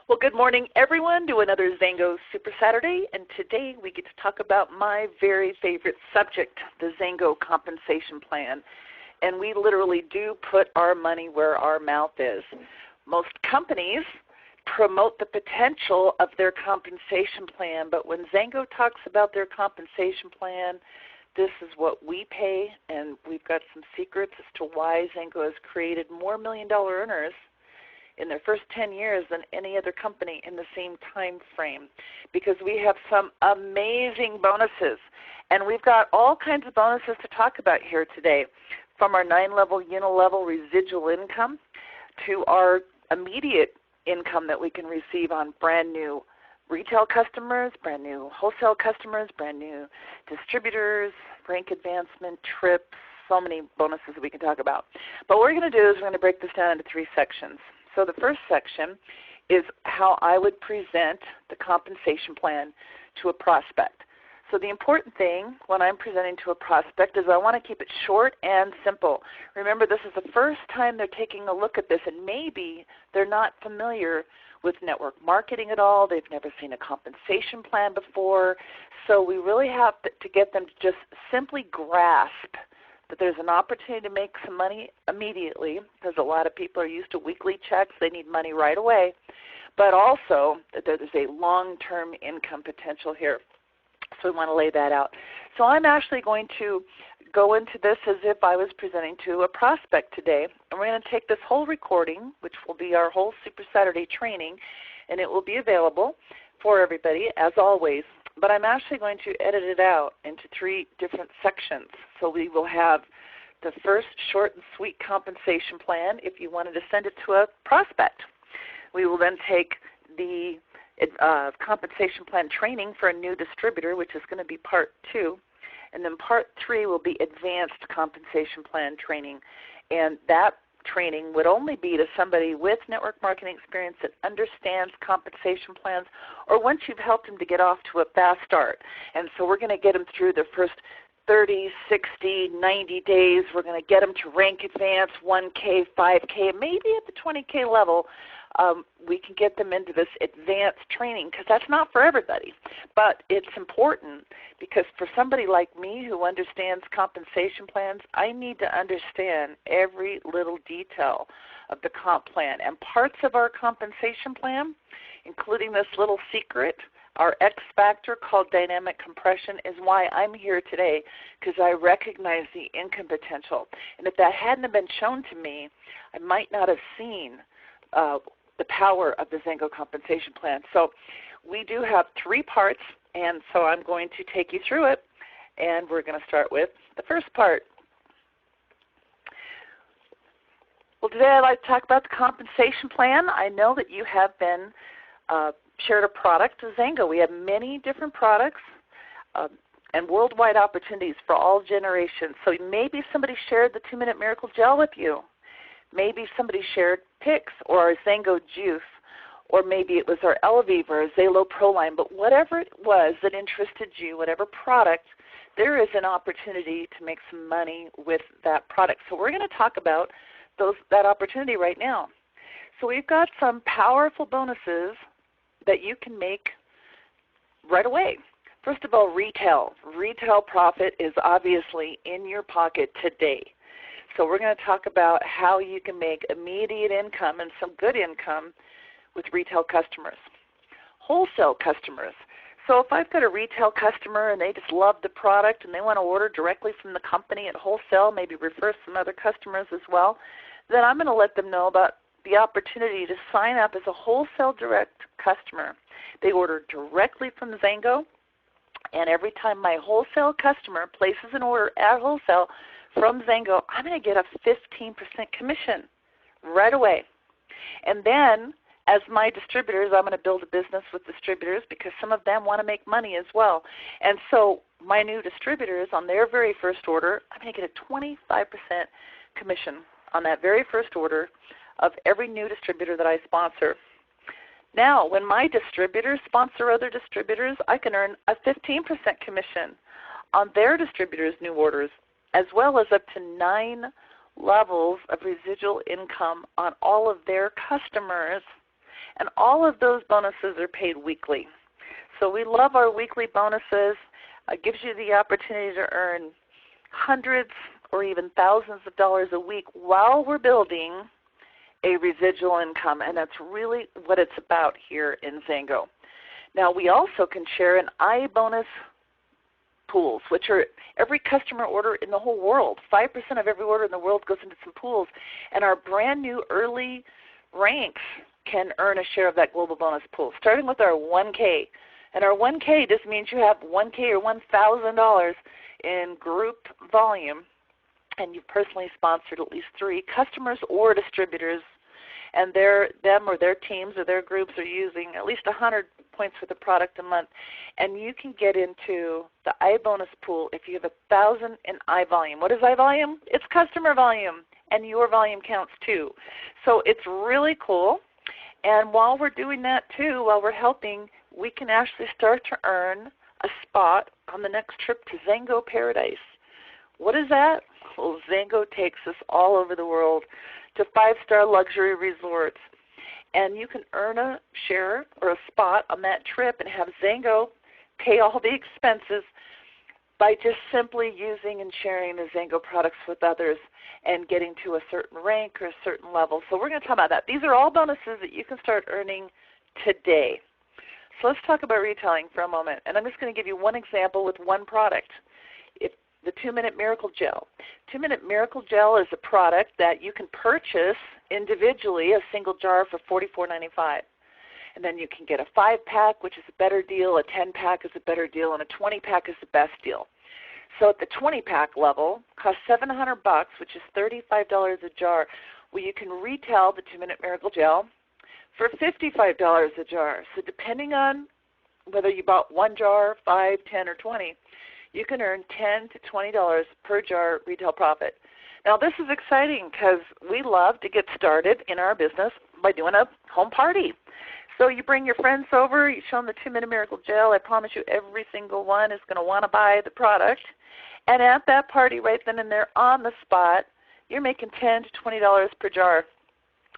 Well, good morning, everyone, to another Xango Super Saturday, and today we get to talk about my very favorite subject, the Xango compensation plan. And we literally do put our money where our mouth is. Most companies promote the potential of their compensation plan, but when Xango talks about their compensation plan, this is what we pay, and we've got some secrets as to why Xango has created more million-dollar earners in their first 10 years than any other company in the same time frame, because we have some amazing bonuses. And we've got all kinds of bonuses to talk about here today, from our 9-level unilevel residual income to our immediate income that we can receive on brand new retail customers, brand new wholesale customers, brand new distributors, rank advancement, trips, so many bonuses that we can talk about. But what we're going to do is we're going to break this down into 3 sections. So the first section is how I would present the compensation plan to a prospect. So the important thing when I'm presenting to a prospect is I want to keep it short and simple. Remember, this is the first time they're taking a look at this, and maybe they're not familiar with network marketing at all. They've never seen a compensation plan before. So we really have to get them to just simply grasp that there's an opportunity to make some money immediately, because a lot of people are used to weekly checks. They need money right away. But also that there's a long-term income potential here. So we want to lay that out. So I'm actually going to go into this as if I was presenting to a prospect today. And we're going to take this whole recording, which will be our whole Super Saturday training, and it will be available for everybody, as always. But I'm actually going to edit it out into 3 different sections. So we will have the first short and sweet compensation plan if you wanted to send it to a prospect. We will then take the compensation plan training for a new distributor, which is going to be part 2. And then part 3 will be advanced compensation plan training. And that training would only be to somebody with network marketing experience that understands compensation plans, or once you've helped them to get off to a fast start. And so we're going to get them through the first 30, 60, 90 days. We're going to get them to rank advance, 1K, 5K, maybe at the 20K level. We can get them into this advanced training, because that's not for everybody. But it's important, because for somebody like me who understands compensation plans, I need to understand every little detail of the comp plan. And parts of our compensation plan, including this little secret, our X factor called dynamic compression, is why I'm here today, because I recognize the income potential. And if that hadn't been shown to me, I might not have seen the power of the Xango compensation plan. So we do have 3 parts, and so I'm going to take you through it, and we're going to start with the first part. Well, today I'd like to talk about the compensation plan. I know that you have been shared a product of Xango. We have many different products and worldwide opportunities for all generations. So maybe somebody shared the 2-Minute Miracle Gel with you. Maybe somebody shared Pix or our Xango Juice, or maybe it was our Elevive or Xalo Pro line. But whatever it was that interested you, whatever product, there is an opportunity to make some money with that product. So we're going to talk about that opportunity right now. So we've got some powerful bonuses that you can make right away. First of all, retail. Retail profit is obviously in your pocket today. So we're going to talk about how you can make immediate income and some good income with retail customers. Wholesale customers. So if I've got a retail customer and they just love the product and they want to order directly from the company at wholesale, maybe refer some other customers as well, then I'm going to let them know about the opportunity to sign up as a wholesale direct customer. They order directly from Xango, and every time my wholesale customer places an order at wholesale from Xango, I'm going to get a 15% commission right away. And then, as my distributors, I'm going to build a business with distributors, because some of them want to make money as well. And so my new distributors, on their very first order, I'm going to get a 25% commission on that very first order of every new distributor that I sponsor. Now, when my distributors sponsor other distributors, I can earn a 15% commission on their distributors' new orders, as well as up to 9 levels of residual income on all of their customers And all of those bonuses are paid weekly. So we love our weekly bonuses. It gives you the opportunity to earn hundreds or even thousands of dollars a week while we're building a residual income, and that's really what it's about here in Xango. Now we also can share an iBonus pools, which are every customer order in the whole world. 5% of every order in the world goes into some pools, and our brand new early ranks can earn a share of that global bonus pool, starting with our 1K. And our 1K just means you have 1K or $1,000 in group volume, and you've personally sponsored at least 3 customers or distributors, and them or their teams or their groups are using at least 100 points for the product a month. And you can get into the iBonus pool if you have 1,000 in iVolume. What is iVolume? It's customer volume, and your volume counts too. So it's really cool. And while we're doing that too, while we're helping, we can actually start to earn a spot on the next trip to Xango Paradise. What is that? Well, Xango takes us all over the world to 5-star luxury resorts. And you can earn a share or a spot on that trip and have Xango pay all the expenses by just simply using and sharing the Xango products with others and getting to a certain rank or a certain level. So we're going to talk about that. These are all bonuses that you can start earning today. So let's talk about retailing for a moment. And I'm just going to give you one example with one product. The 2-Minute Miracle Gel. 2-Minute Miracle Gel is a product that you can purchase individually, a single jar for $44.95. And then you can get a 5-pack, which is a better deal, a 10-pack is a better deal, and a 20-pack is the best deal. So at the 20-pack level, costs $700, which is $35 a jar. Well, you can retail the 2-Minute Miracle Gel for $55 a jar. So depending on whether you bought 1 jar, 5, 10, or 20, you can earn $10 to $20 per jar retail profit. Now this is exciting because we love to get started in our business by doing a home party. So you bring your friends over, you show them the 2-Minute Miracle Gel. I promise you every single one is going to want to buy the product. And at that party right then and there on the spot, you're making $10 to $20 per jar.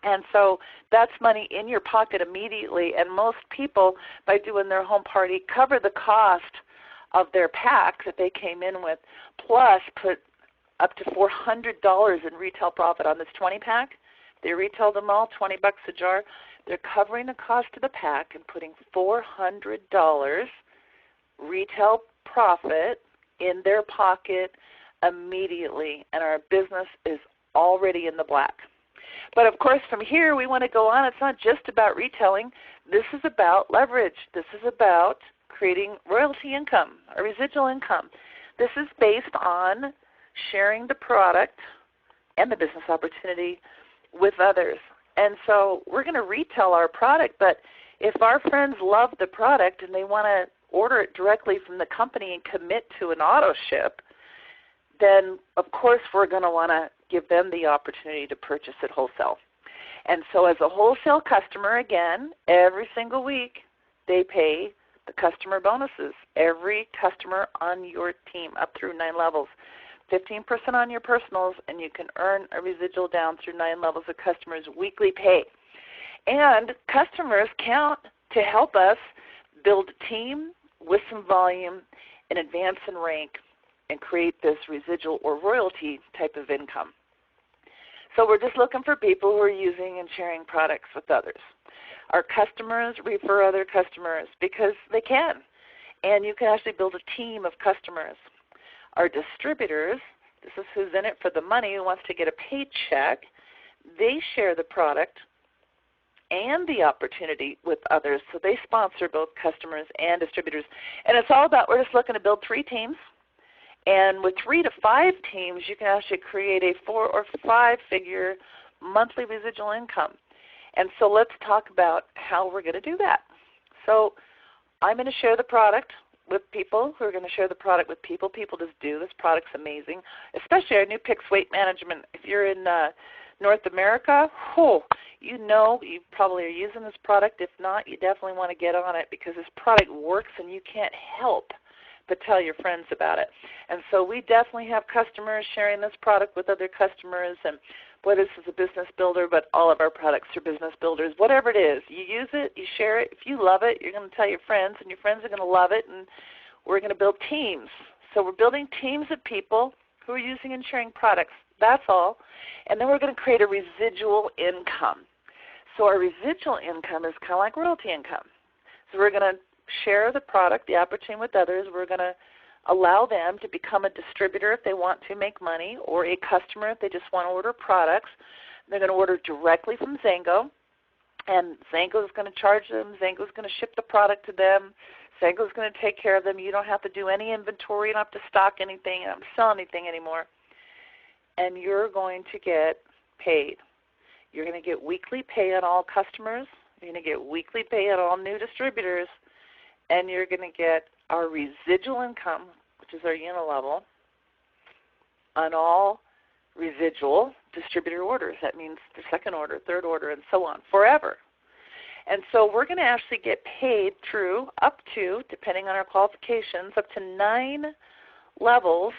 And so that's money in your pocket immediately. And most people, by doing their home party, cover the cost of their pack that they came in with, plus put up to $400 in retail profit on this 20-pack. They retail them all, $20 a jar. They're covering the cost of the pack and putting $400 retail profit in their pocket immediately, and our business is already in the black. But of course, from here we want to go on. It's not just about retailing. This is about leverage. This is about creating royalty income or residual income. This is based on sharing the product and the business opportunity with others. And so we're going to retail our product, but if our friends love the product and they want to order it directly from the company and commit to an auto ship, then of course we're going to want to give them the opportunity to purchase it wholesale. And so as a wholesale customer, again, every single week they pay the customer bonuses. Every customer on your team up through 9 levels. 15% on your personals, and you can earn a residual down through 9 levels of customers' weekly pay. And customers count to help us build a team with some volume and advance in rank and create this residual or royalty type of income. So we're just looking for people who are using and sharing products with others. Our customers refer other customers because they can, and you can actually build a team of customers. Our distributors, this is who's in it for the money, who wants to get a paycheck, they share the product and the opportunity with others, so they sponsor both customers and distributors. And it's all about, we're just looking to build 3 teams, and with 3 to 5 teams, you can actually create a 4 or 5-figure monthly residual income. And so let's talk about how we're going to do that. So I'm going to share the product with people who are going to share the product with people. People just do. This product's amazing, especially our new PICS weight management. If you're in North America, you know you probably are using this product. If not, you definitely want to get on it because this product works and you can't help but tell your friends about it. And so we definitely have customers sharing this product with other customers, and boy, this is a business builder, but all of our products are business builders. Whatever it is, you use it, you share it. If you love it, you're going to tell your friends, and your friends are going to love it, and we're going to build teams. So we're building teams of people who are using and sharing products. That's all. And then we're going to create a residual income. So our residual income is kind of like royalty income. So we're going to share the product, the opportunity with others. We're going to allow them to become a distributor if they want to make money, or a customer if they just want to order products. They're going to order directly from Xango, and Xango is going to charge them. Xango is going to ship the product to them. Xango is going to take care of them. You don't have to do any inventory. You don't have to stock anything. You don't have to sell anything anymore. And you're going to get paid. You're going to get weekly pay on all customers. You're going to get weekly pay on all new distributors. And you're going to get our residual income, which is our unit level, on all residual distributor orders. That means the second order, third order, and so on, forever. And so we're going to actually get paid through up to, depending on our qualifications, up to 9 levels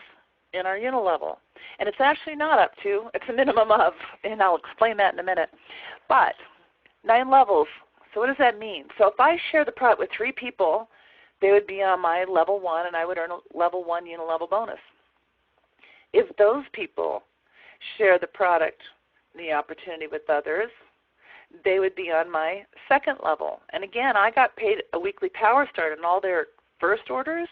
in our unit level. And it's actually not up to, it's a minimum of, and I'll explain that in a minute. But 9 levels. So what does that mean? So if I share the product with 3 people, they would be on my level 1, and I would earn a level 1 unit level bonus. If those people share the product, the opportunity with others, they would be on my second level. And again, I got paid a weekly power start on all their first orders,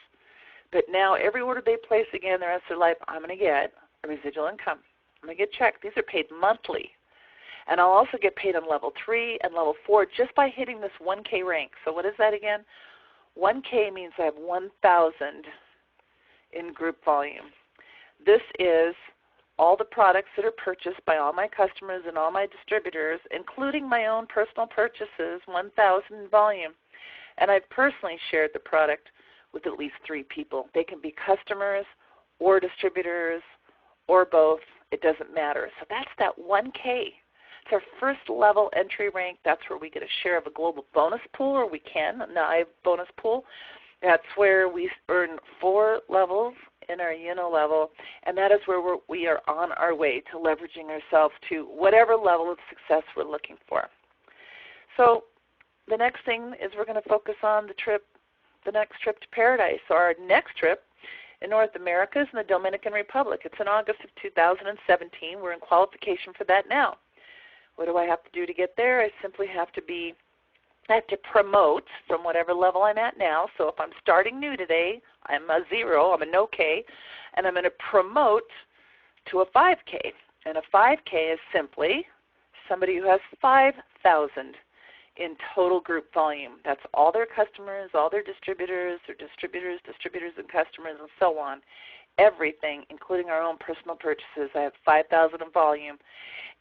but now every order they place again the rest of their life, I'm going to get a residual income. I'm going to get checked. These are paid monthly. And I'll also get paid on level 3 and level 4 just by hitting this 1K rank. So what is that again? 1K means I have 1,000 in group volume. This is all the products that are purchased by all my customers and all my distributors, including my own personal purchases, 1,000 in volume. And I've personally shared the product with at least 3 people. They can be customers or distributors or both. It doesn't matter. So that's that 1K. It's our first level entry rank. That's where we get a share of a global bonus pool, or we can, a NIVE bonus pool. That's where we earn 4 levels in our unit level, and that is where we are on our way to leveraging ourselves to whatever level of success we're looking for. So the next thing is we're going to focus on the next trip to paradise. So our next trip in North America is in the Dominican Republic. It's in August of 2017. We're in qualification for that now. What do I have to do to get there? I simply have to promote from whatever level I'm at now. So if I'm starting new today, I'm a 0, I'm a no K, and I'm going to promote to a 5K. And a 5K is simply somebody who has 5,000 in total group volume. That's all their customers, all their distributors, distributors and customers, and so on. Everything, including our own personal purchases. I have 5,000 in volume.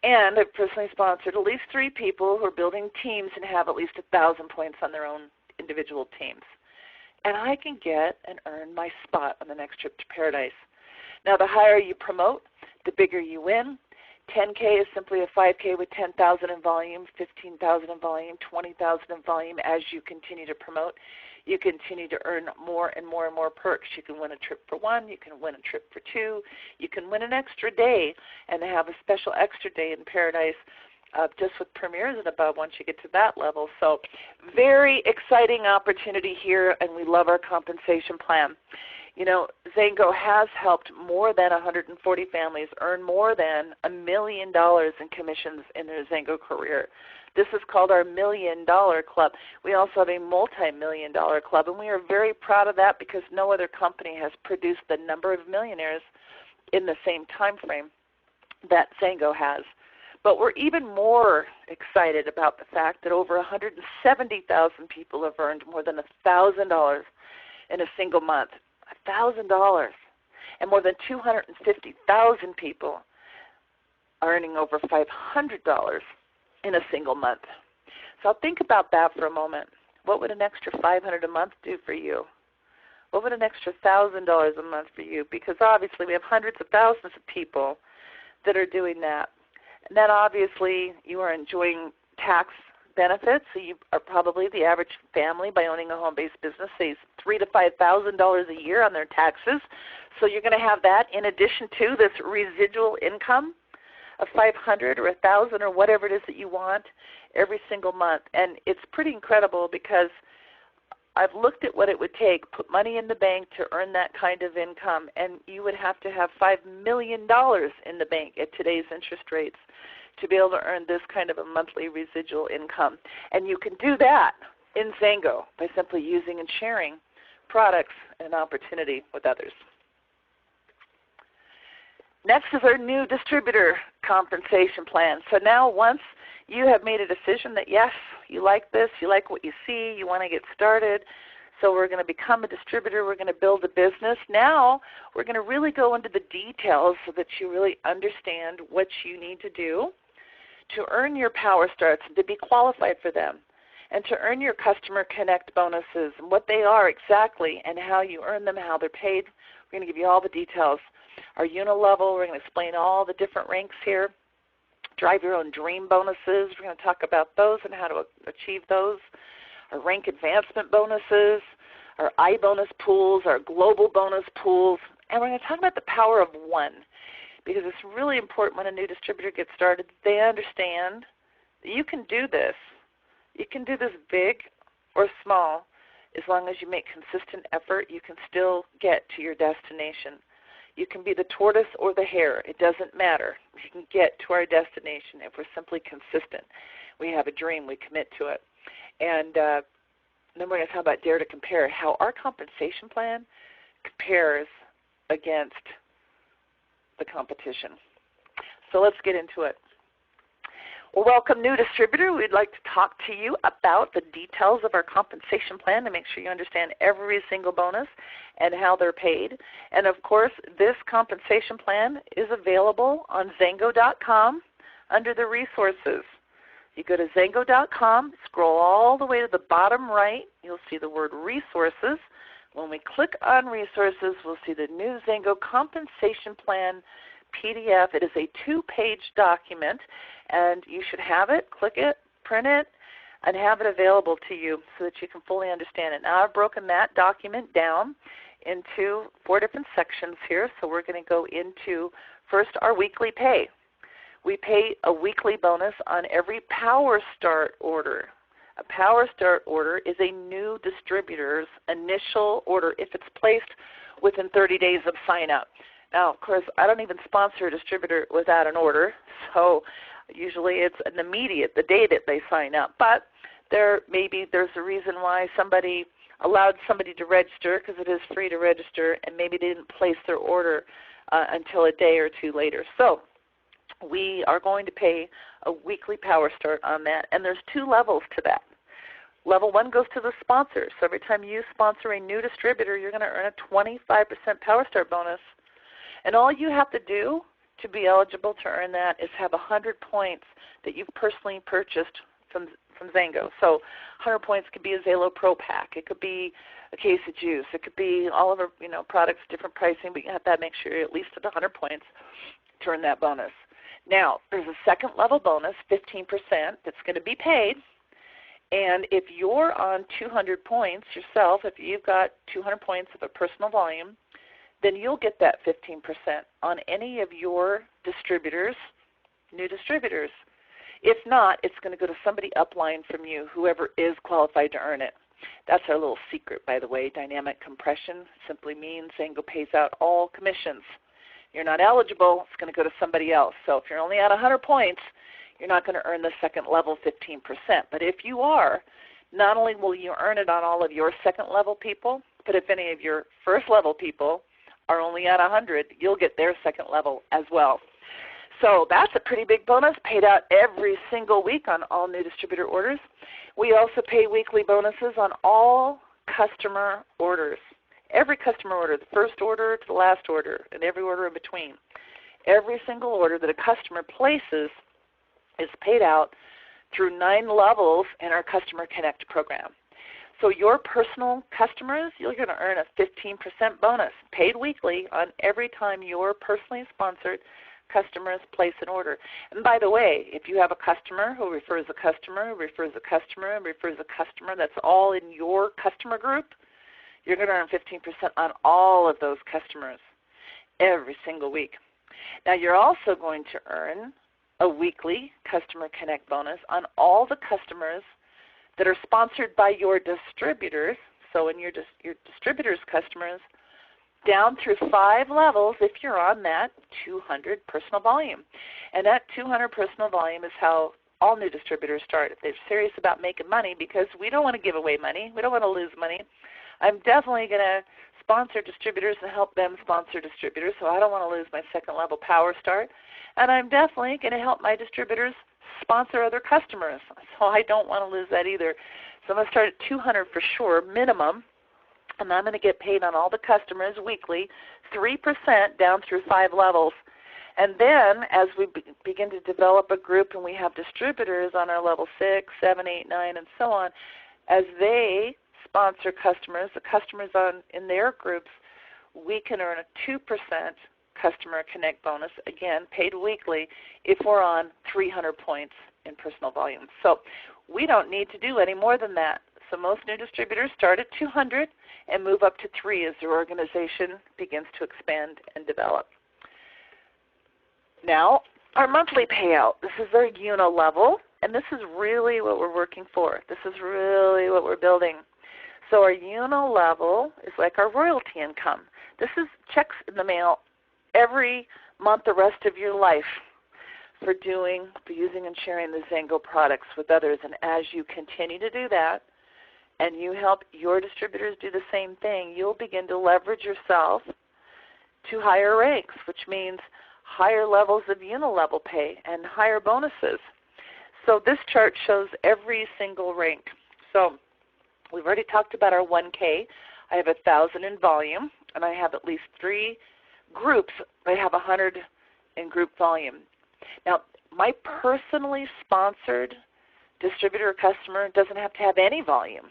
And I've personally sponsored at least 3 people who are building teams and have at least 1,000 points on their own individual teams. And I can get and earn my spot on the next trip to paradise. Now, the higher you promote, the bigger you win. 10K is simply a 5K with 10,000 in volume, 15,000 in volume, 20,000 in volume. As you continue to promote, you continue to earn more and more and more perks. You can win a trip for 1, you can win a trip for 2, you can win an extra day and have a special extra day in paradise just with premieres and above once you get to that level. So very exciting opportunity here, and we love our compensation plan. You know, Xango has helped more than 140 families earn more than $1 million in commissions in their Xango career. This is called our $1 Million Club. We also have a multi-million-dollar club, and we are very proud of that because no other company has produced the number of millionaires in the same time frame that Xango has. But we're even more excited about the fact that over 170,000 people have earned more than $1,000 in a single month. $1,000. And more than 250,000 people are earning over $500 in a single month. So think about that for a moment. What would an extra $500 a month do for you? What would an extra $1,000 a month for you? Because obviously we have hundreds of thousands of people that are doing that. And then obviously you are enjoying tax benefits. So you are probably the average family by owning a home-based business saves $3,000 to $5,000 a year on their taxes. So you're going to have that in addition to this residual income of 500 or 1,000 or whatever it is that you want every single month. And it's pretty incredible because I've looked at what it would take, put money in the bank to earn that kind of income, and you would have to have $5 million in the bank at today's interest rates to be able to earn this kind of a monthly residual income. And you can do that in Xango by simply using and sharing products and opportunity with others. Next is our new distributor compensation plan. So now once you have made a decision that yes, you like this, you like what you see, you want to get started, so we're going to become a distributor, we're going to build a business. Now we're going to really go into the details so that you really understand what you need to do to earn your Power Starts and to be qualified for them, and to earn your Customer Connect bonuses and what they are exactly and how you earn them, how they're paid. We're going to give you all the details. Our unilevel, we're going to explain all the different ranks here. Drive your own dream bonuses, we're going to talk about those and how to achieve those. Our rank advancement bonuses, our iBonus pools, our global bonus pools, and we're going to talk about the power of one, because it's really important when a new distributor gets started that they understand that you can do this. You can do this big or small. As long as you make consistent effort, you can still get to your destination. You can be the tortoise or the hare. It doesn't matter. We can get to our destination if we're simply consistent. We have a dream. We commit to it. And then we're going to talk about Dare to Compare, how our compensation plan compares against the competition. So let's get into it. Well, welcome, new distributor. We'd like to talk to you about the details of our compensation plan to make sure you understand every single bonus and how they're paid. And of course, this compensation plan is available on Xango.com under the resources. You go to Xango.com, scroll all the way to the bottom right, you'll see the word resources. When we click on resources, we'll see the new Xango compensation plan PDF. It is a 2-page document, and you should have it, click it, print it, and have it available to you so that you can fully understand it. Now I've broken that document down into 4 different sections here, so we're going to go into first our weekly pay. We pay a weekly bonus on every Power Start order. A Power Start order is a new distributor's initial order if it's placed within 30 days of sign up. Now, of course, I don't even sponsor a distributor without an order, so usually it's an immediate, the day that they sign up. But maybe there's a reason why somebody allowed somebody to register, because it is free to register, and maybe they didn't place their order until a day or two later. So we are going to pay a weekly Power Start on that, and there's 2 levels to that. Level 1 goes to the sponsor. So every time you sponsor a new distributor, you're going to earn a 25% Power Start bonus. And all you have to do to be eligible to earn that is have 100 points that you've personally purchased from Xango. So 100 points could be a Zalo Pro Pack. It could be a case of juice. It could be all of our products, different pricing, but you have to make sure you're at least at 100 points to earn that bonus. Now, there's a second level bonus, 15%, that's going to be paid. And if you're on 200 points yourself, if you've got 200 points of a personal volume, then you'll get that 15% on any of your distributors, new distributors. If not, it's going to go to somebody upline from you, whoever is qualified to earn it. That's our little secret, by the way. Dynamic compression simply means Xango pays out all commissions. You're not eligible, it's going to go to somebody else. So if you're only at 100 points, you're not going to earn the second level 15%. But if you are, not only will you earn it on all of your second level people, but if any of your first level people are only at 100, you'll get their second level as well. So that's a pretty big bonus, paid out every single week on all new distributor orders. We also pay weekly bonuses on all customer orders. Every customer order, the first order to the last order, and every order in between. Every single order that a customer places is paid out through 9 levels in our Customer Connect program. So your personal customers, you're going to earn a 15% bonus paid weekly on every time your personally sponsored customers place an order. And by the way, if you have a customer who refers a customer, who refers a customer, and refers a customer, that's all in your customer group, you're going to earn 15% on all of those customers every single week. Now you're also going to earn a weekly Customer Connect bonus on all the customers that are sponsored by your distributors, so in your distributors' customers, down through 5 levels if you're on that 200 personal volume. And that 200 personal volume is how all new distributors start. If they're serious about making money, because we don't want to give away money, we don't want to lose money. I'm definitely going to sponsor distributors and help them sponsor distributors, so I don't want to lose my second level power start. And I'm definitely going to help my distributors sponsor other customers, so I don't want to lose that either. So I'm going to start at 200 for sure, minimum, and I'm going to get paid on all the customers weekly, 3% down through 5 levels. And then as we begin to develop a group and we have distributors on our level 6, 7, 8, 9, and so on, as they sponsor customers, the customers in their groups, we can earn a 2% Customer Connect bonus, again, paid weekly, if we're on 300 points in personal volume. So we don't need to do any more than that. So most new distributors start at 200 and move up to 3 as their organization begins to expand and develop. Now, our monthly payout. This is our UNO level, and this is really what we're working for. This is really what we're building. So our UNO level is like our royalty income. This is checks in the mail every month the rest of your life for using and sharing the Xango products with others. And as you continue to do that, and you help your distributors do the same thing, you'll begin to leverage yourself to higher ranks, which means higher levels of UNO level pay and higher bonuses. So this chart shows every single rank. So we've already talked about our 1K. I have 1,000 in volume, and I have at least 3 groups. I have 100 in group volume. Now, my personally sponsored distributor or customer doesn't have to have any volume.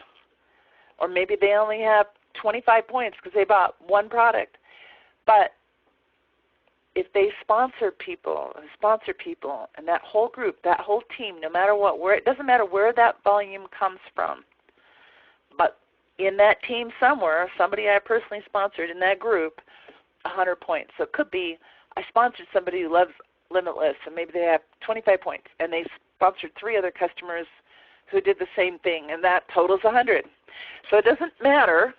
Or maybe they only have 25 points because they bought one product. But if they sponsor people, and that whole group, that whole team, no matter what, it doesn't matter where that volume comes from, but in that team somewhere, somebody I personally sponsored in that group, 100 points. So it could be I sponsored somebody who loves Limitless, and maybe they have 25 points, and they sponsored 3 other customers who did the same thing, and that totals 100. So it doesn't matter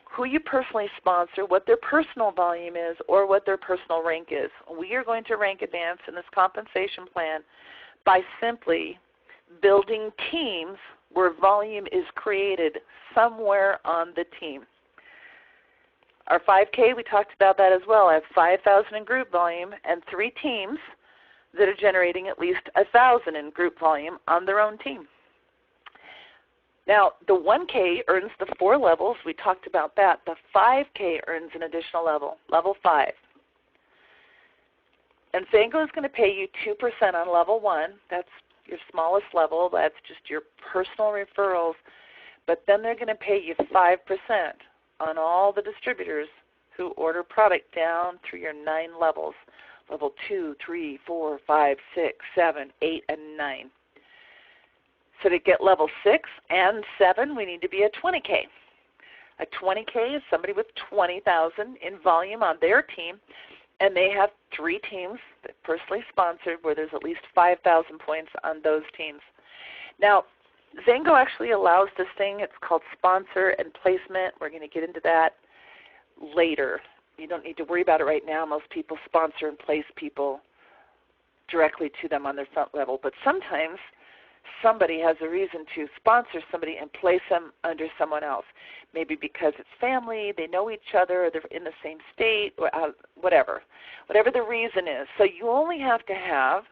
who you personally sponsor, what their personal volume is, or what their personal rank is. We are going to rank advance in this compensation plan by simply building teams where volume is created somewhere on the team. Our 5K, we talked about that as well. I have 5,000 in group volume and 3 teams that are generating at least 1,000 in group volume on their own team. Now, the 1K earns the 4 levels. We talked about that. The 5K earns an additional level, level 5. And Xango is going to pay you 2% on level 1. That's your smallest level. That's just your personal referrals. But then they're going to pay you 5% on all the distributors who order product down through your 9 levels, level 2, 3, 4, 5, 6, 7, 8, and 9. So to get level 6 and 7, we need to be at 20K. A 20K is somebody with 20,000 in volume on their team, and they have 3 teams that personally sponsored where there's at least 5,000 points on those teams. Now, Xango actually allows this thing. It's called sponsor and placement. We're going to get into that later. You don't need to worry about it right now. Most people sponsor and place people directly to them on their front level. But sometimes somebody has a reason to sponsor somebody and place them under someone else. Maybe because it's family, they know each other, or they're in the same state, or whatever. Whatever the reason is. So you only have to have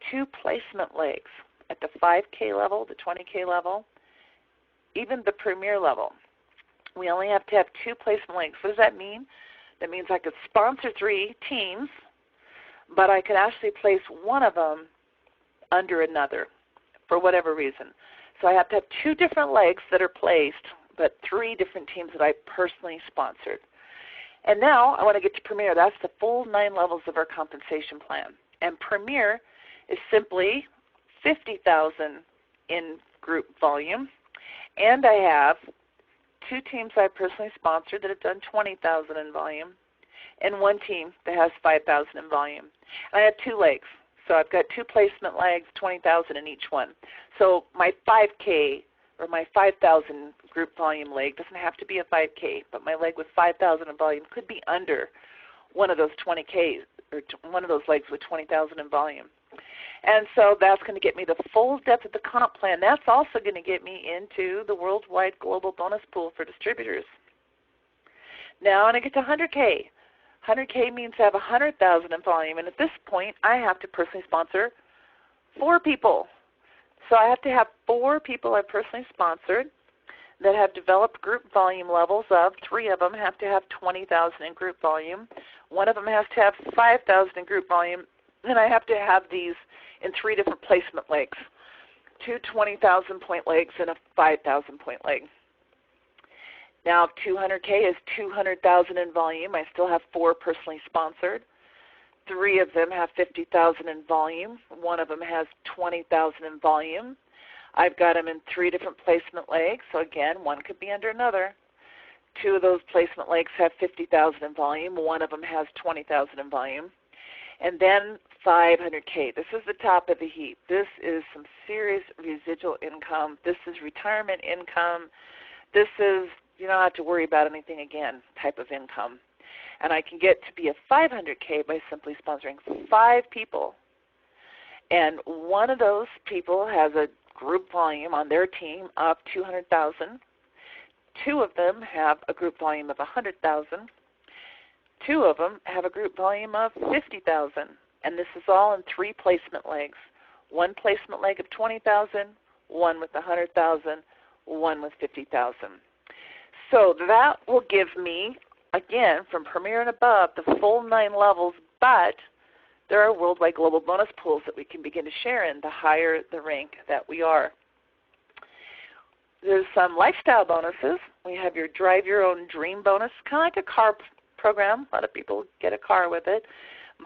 2 placement legs. At the 5K level, the 20K level, even the premier level. We only have to have 2 placement legs. What does that mean? That means I could sponsor 3 teams, but I could actually place one of them under another for whatever reason. So I have to have 2 different legs that are placed, but 3 different teams that I personally sponsored. And now I want to get to Premier. That's the full 9 levels of our compensation plan. And Premier is simply 50,000 in group volume, and I have 2 teams I personally sponsored that have done 20,000 in volume, and one team that has 5,000 in volume. And I have 2 legs. So I've got 2 placement legs, 20,000 in each one. So my 5K or my 5,000 group volume leg doesn't have to be a 5K, but my leg with 5,000 in volume could be under one of those 20Ks or one of those legs with 20,000 in volume. And so that's going to get me the full depth of the comp plan. That's also going to get me into the worldwide global bonus pool for distributors. Now when I get to 100K, 100K means I have 100,000 in volume, and at this point I have to personally sponsor 4 people. So I have to have 4 people I've personally sponsored that have developed group volume levels of, 3 of them have to have 20,000 in group volume, 1 of them has to have 5,000 in group volume, and I have to have these in 3 different placement legs, 2 20,000 point legs and a 5,000 point leg. Now, if 200K is 200,000 in volume, I still have 4 personally sponsored. 3 of them have 50,000 in volume. 1 of them has 20,000 in volume. I've got them in 3 different placement legs, so again, one could be under another. 2 of those placement legs have 50,000 in volume. 1 of them has 20,000 in volume. And then 500K. This is the top of the heap. This is some serious residual income. This is retirement income. This is, you don't have to worry about anything again type of income. And I can get to be a 500K by simply sponsoring 5 people. And one of those people has a group volume on their team of 200,000. 2 of them have a group volume of 100,000. 2 of them have a group volume of 50,000. And this is all in 3 placement legs. 1 placement leg of 20,000, 1 with 100,000, 1 with 50,000. So that will give me, again, from Premier and above, the full 9 levels, but there are worldwide global bonus pools that we can begin to share in the higher the rank that we are. There's some lifestyle bonuses. We have your Drive Your Own Dream bonus, kind of like a car program. A lot of people get a car with it.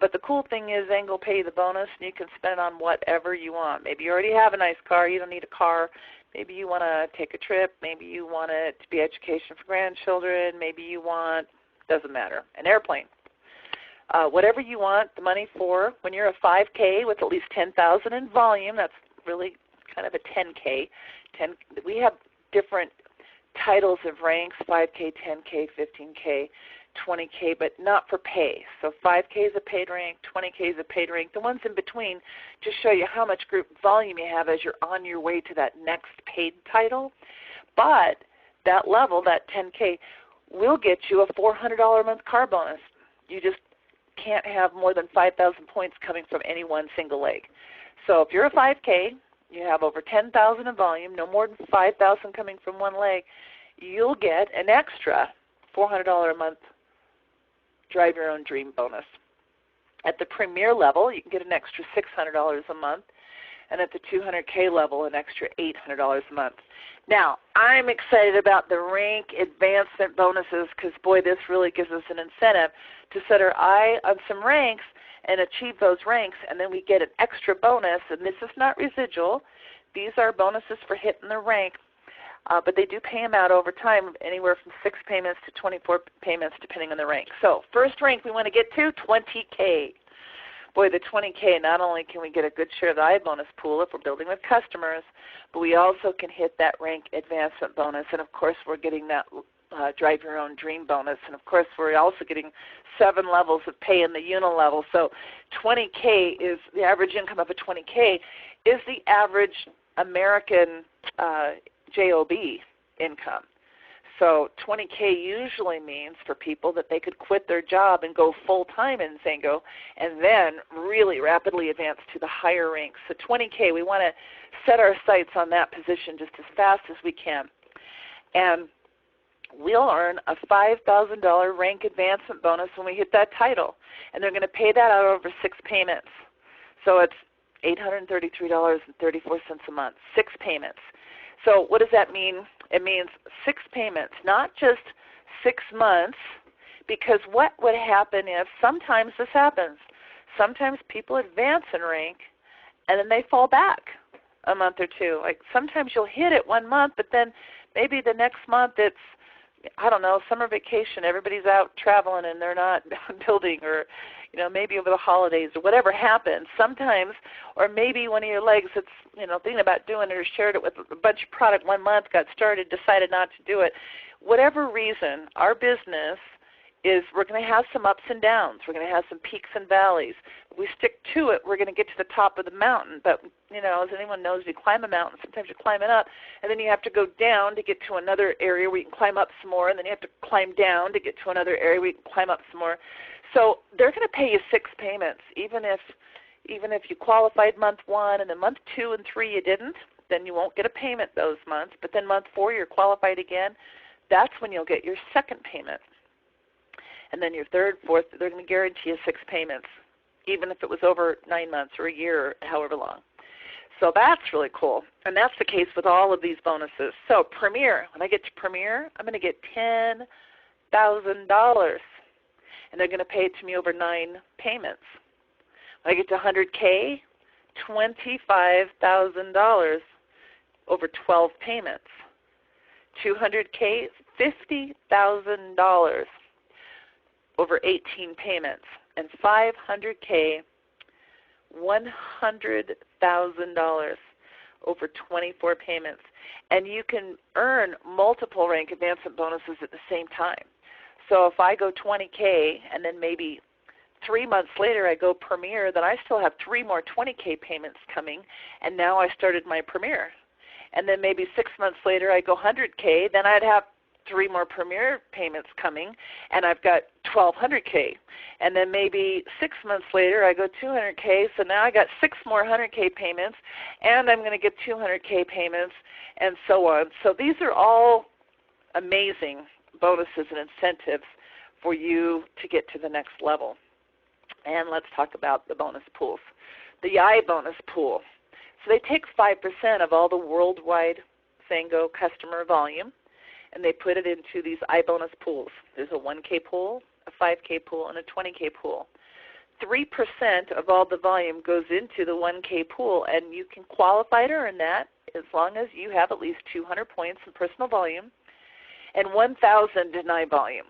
But the cool thing is Xango will pay you the bonus, and you can spend it on whatever you want. Maybe you already have a nice car. You don't need a car. Maybe you want to take a trip. Maybe you want it to be education for grandchildren. Maybe you want, doesn't matter, an airplane. Whatever you want the money for. When you're a 5K with at least 10,000 in volume, that's really kind of a 10K. We have different titles of ranks, 5K, 10K, 15K, 20K, but not for pay. So 5K is a paid rank, 20K is a paid rank. The ones in between just show you how much group volume you have as you're on your way to that next paid title. But that level, that 10K, will get you a $400 a month car bonus. You just can't have more than 5,000 points coming from any one single leg. So if you're a 5K, you have over 10,000 in volume, no more than 5,000 coming from one leg, you'll get an extra $400 a month Drive Your Own Dream bonus. At the Premier level, you can get an extra $600 a month, and at the 200K level, an extra $800 a month. Now, I'm excited about the rank advancement bonuses because, boy, this really gives us an incentive to set our eye on some ranks and achieve those ranks, and then we get an extra bonus, and this is not residual. These are bonuses for hitting the rank, but they do pay them out over time, anywhere from 6 payments to 24 payments depending on the rank. So first rank we want to get to, 20K. Boy, the 20K, not only can we get a good share of the iBonus pool if we're building with customers, but we also can hit that rank advancement bonus, and of course we're getting that Drive Your Own Dream bonus, and of course we're also getting 7 levels of pay in the unilevel. So 20K is the average income of a 20K is the average American JOB income. So 20K usually means for people that they could quit their job and go full-time in Xango and then really rapidly advance to the higher ranks. So 20K, we want to set our sights on that position just as fast as we can. And we'll earn a $5,000 rank advancement bonus when we hit that title. And they're going to pay that out over 6 payments. So it's $833.34 a month, 6 payments. So what does that mean? It means 6 payments, not just 6 months, because what would happen if sometimes this happens? Sometimes people advance in rank and then they fall back a month or two. Like sometimes you'll hit it 1 month, but then maybe the next month it's I don't know, summer vacation, everybody's out traveling and they're not building, or maybe over the holidays or whatever happens sometimes, or maybe one of your legs that's thinking about doing it or shared it with a bunch of product 1 month, got started, decided not to do it. Whatever reason, our business is we're going to have some ups and downs. We're going to have some peaks and valleys. If we stick to it, we're going to get to the top of the mountain. But, as anyone knows, if you climb a mountain, sometimes you climb it up, and then you have to go down to get to another area where you can climb up some more, and then you have to climb down to get to another area where you can climb up some more. So they're going to pay you 6 payments, even if you qualified month 1 and then month 2 and 3 you didn't, then you won't get a payment those months. But then month 4 you're qualified again. That's when you'll get your second payment. And then your third, fourth, they're going to guarantee you 6 payments, even if it was over 9 months or a year or however long. So that's really cool. And that's the case with all of these bonuses. So Premier, when I get to Premier, I'm going to get $10,000. And they're going to pay it to me over 9 payments. When I get to 100K, $25,000 over 12 payments. 200K, $50,000 over 18 payments. And 500K, $100,000 over 24 payments. And you can earn multiple rank advancement bonuses at the same time. So if I go 20K and then maybe 3 months later I go Premier, then I still have 3 more 20K payments coming, and now I started my Premier. And then maybe 6 months later I go 100K, then I'd have 3 more Premier payments coming, and I've got 1,200K. And then maybe 6 months later I go 200K, so now I got 6 more 100K payments, and I'm going to get 200K payments, and so on. So these are all amazing bonuses and incentives for you to get to the next level. And let's talk about the bonus pools. The iBonus pool. So they take 5% of all the worldwide Xango customer volume, and they put it into these iBonus pools. There's a 1K pool, a 5K pool, and a 20K pool. 3% of all the volume goes into the 1K pool, and you can qualify to earn that as long as you have at least 200 points in personal volume and 1,000 in iVolume.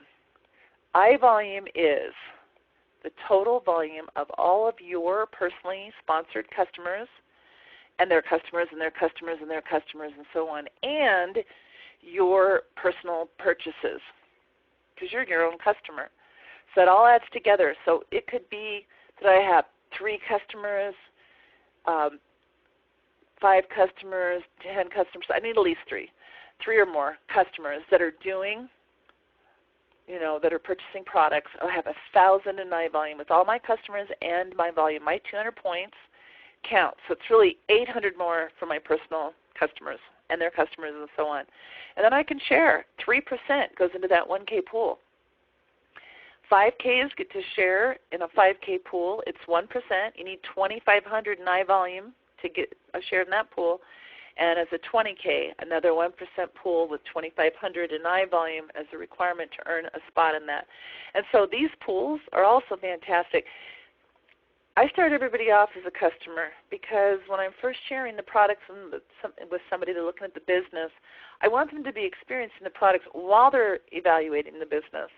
iVolume is the total volume of all of your personally sponsored customers and their customers and their customers and their customers and so on, and your personal purchases, because you're your own customer. So it all adds together. So it could be that I have 3 customers, 5 customers, 10 customers. I need at least 3 or more customers that are doing, that are purchasing products. I have 1,000 in my volume with all my customers and my volume. My 200 points count. So it's really 800 more for my personal customers and their customers and so on. And then I can share. 3% goes into that 1K pool. 5Ks get to share in a 5K pool. It's 1%. You need 2,500 in iVolume to get a share in that pool. And as a 20K, another 1% pool with 2,500 in iVolume as a requirement to earn a spot in that. And so these pools are also fantastic. I start everybody off as a customer because when I'm first sharing the products with somebody, they're looking at the business, I want them to be experiencing the products while they're evaluating the business.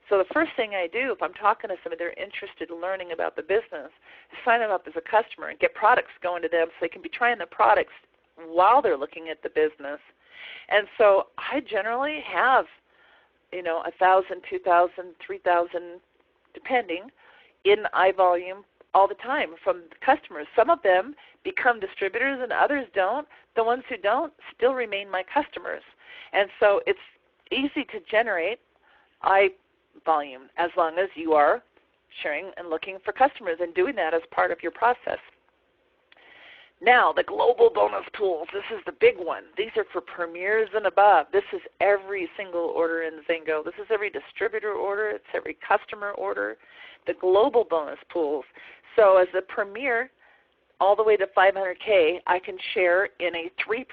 So the first thing I do if I'm talking to somebody they're interested in learning about the business is sign them up as a customer and get products going to them so they can be trying the products while they're looking at the business. And so I generally have, 1,000, 2,000, 3,000, depending, in iVolume all the time from customers. Some of them become distributors and others don't. The ones who don't still remain my customers. And so it's easy to generate iVolume as long as you are sharing and looking for customers and doing that as part of your process. Now, the global bonus pools, this is the big one. These are for premiers and above. This is every single order in Xango. This is every distributor order. It's every customer order. The global bonus pools. So as a premier, all the way to 500K, I can share in a 3%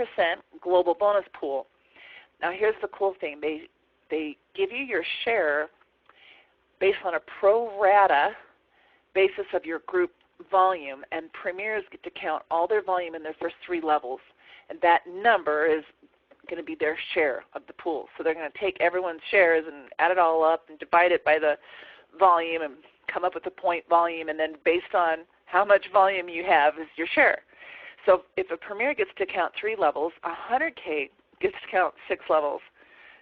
global bonus pool. Now, here's the cool thing. They give you your share based on a pro rata basis of your group volume, and premiers get to count all their volume in their first 3 levels, and that number is going to be their share of the pool. So they're going to take everyone's shares and add it all up and divide it by the volume and come up with a point volume, and then based on how much volume you have is your share. So if a Premier gets to count 3 levels, 100K gets to count 6 levels.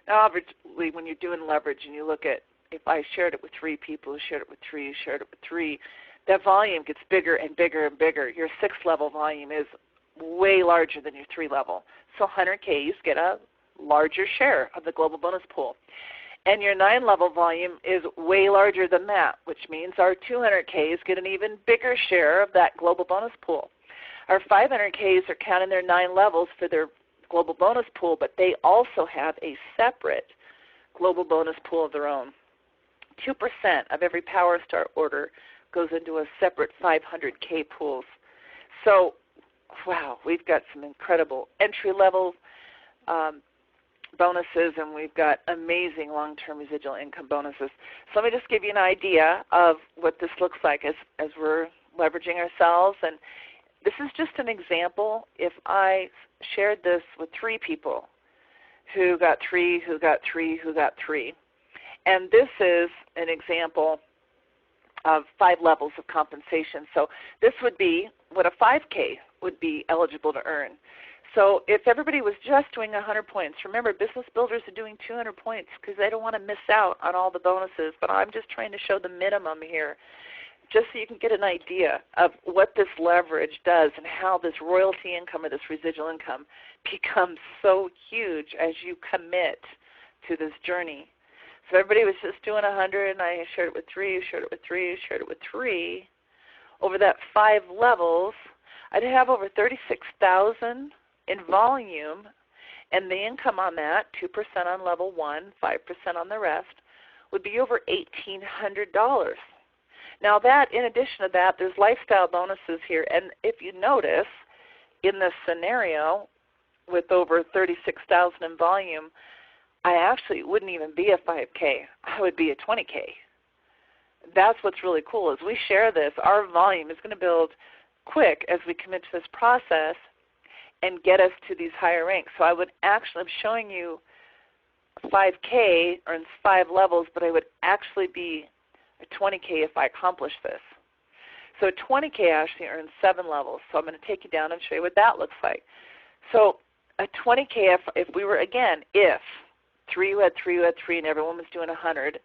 Now obviously when you're doing leverage and you look at, if I shared it with 3 people, who shared it with 3, who shared it with 3, that volume gets bigger and bigger and bigger. Your 6-level volume is way larger than your 3-level. So 100Ks get a larger share of the global bonus pool. And your 9-level volume is way larger than that, which means our 200Ks get an even bigger share of that global bonus pool. Our 500Ks are counting their 9 levels for their global bonus pool, but they also have a separate global bonus pool of their own. 2% of every Power Star order goes into a separate 500K pools. So, wow, we've got some incredible entry-level bonuses, and we've got amazing long-term residual income bonuses. So let me just give you an idea of what this looks like as we're leveraging ourselves. And this is just an example. If I shared this with 3 people who got 3, who got 3, who got 3, and this is an example of 5 levels of compensation. So this would be what a 5K would be eligible to earn. So if everybody was just doing 100 points, remember business builders are doing 200 points because they don't want to miss out on all the bonuses, but I'm just trying to show the minimum here just so you can get an idea of what this leverage does and how this royalty income or this residual income becomes so huge as you commit to this journey. So everybody was just doing 100, and I shared it with 3, shared it with 3, shared it with 3. Over that 5 levels, I'd have over 36,000 in volume, and the income on that, 2% on level 1, 5% on the rest, would be over $1,800. Now that, in addition to that, there's lifestyle bonuses here, and if you notice, in this scenario, with over 36,000 in volume, I actually wouldn't even be a 5K. I would be a 20K. That's what's really cool is we share this. Our volume is going to build quick as we commit to this process and get us to these higher ranks. So I would actually, I'm showing you 5K earns 5 levels, but I would actually be a 20K if I accomplish this. So a 20K actually earns 7 levels. So I'm going to take you down and show you what that looks like. So a 20K, if we were, again, if 3 who had 3 who had 3 and everyone was doing 100,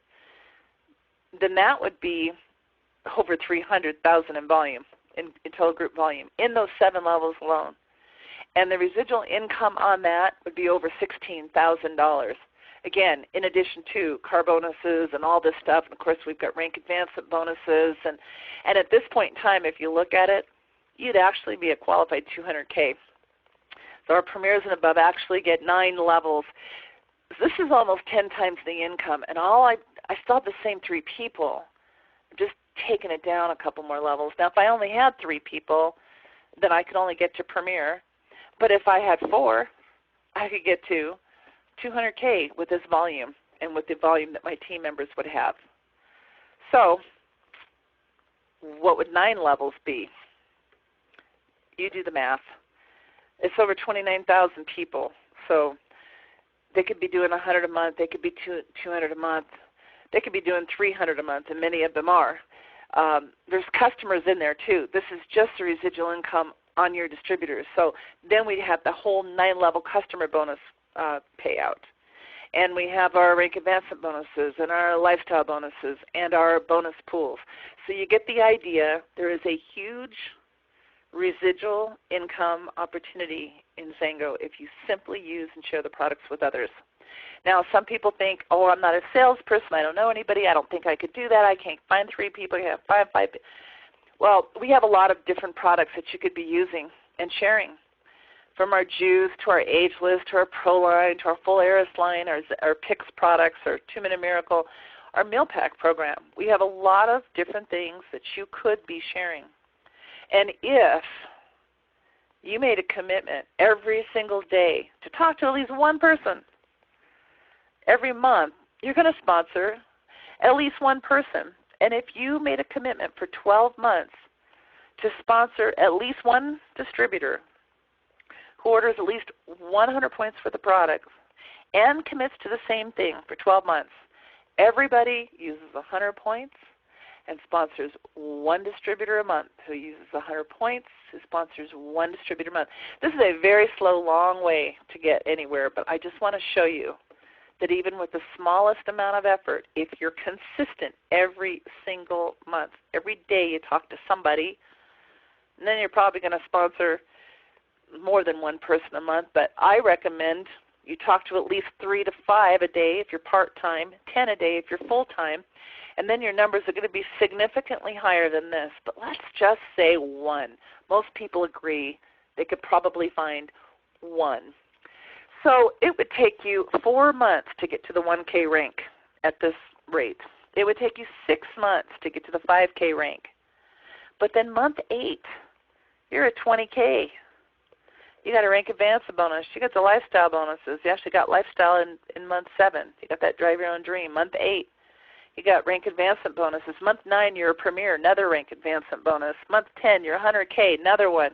then that would be over 300,000 in volume, in total group volume, in those 7 levels alone. And the residual income on that would be over $16,000. Again, in addition to car bonuses and all this stuff, and of course we've got rank advancement bonuses, and at this point in time, if you look at it, you'd actually be a qualified 200K. So our premiers and above actually get 9 levels. This is almost 10 times the income, and I still have the same 3 people, just taking it down a couple more levels. Now, if I only had 3 people, then I could only get to Premier. But if I had 4, I could get to 200K with this volume and with the volume that my team members would have. So what would 9 levels be? You do the math. It's over 29,000 people. So they could be doing 100 a month. They could be 200 a month. They could be doing 300 a month, and many of them are. There's customers in there too. This is just the residual income on your distributors. So then we have the whole 9-level customer bonus payout. And we have our rank advancement bonuses and our lifestyle bonuses and our bonus pools. So you get the idea. There is a huge residual income opportunity in Xango if you simply use and share the products with others. Now, some people think, oh, I'm not a salesperson. I don't know anybody. I don't think I could do that. I can't find 3 people. I have 5. Well, we have a lot of different products that you could be using and sharing, from our Juice to our Ageless to our Pro line to our Full Eris line, our Pix products, our 2-Minute Miracle, our Meal Pack program. We have a lot of different things that you could be sharing. And if you made a commitment every single day to talk to at least one person every month, you're going to sponsor at least one person. And if you made a commitment for 12 months to sponsor at least one distributor who orders at least 100 points for the product and commits to the same thing for 12 months, everybody uses 100 points and sponsors one distributor a month who uses 100 points, who sponsors one distributor a month. This is a very slow, long way to get anywhere, but I just want to show you that even with the smallest amount of effort, if you're consistent every single month, every day you talk to somebody, and then you're probably going to sponsor more than one person a month, but I recommend you talk to at least 3 to 5 a day if you're part-time, 10 a day if you're full-time, and then your numbers are going to be significantly higher than this. But let's just say one. Most people agree they could probably find one. So it would take you 4 months to get to the 1K rank at this rate. It would take you 6 months to get to the 5K rank. But then month 8, you're at 20K. You got a rank advancement bonus. You got the lifestyle bonuses. You actually got lifestyle in month 7. You got that drive your own dream. Month 8, you got rank advancement bonuses. Month 9, you're a premier, another rank advancement bonus. Month 10, you're 100K, another one.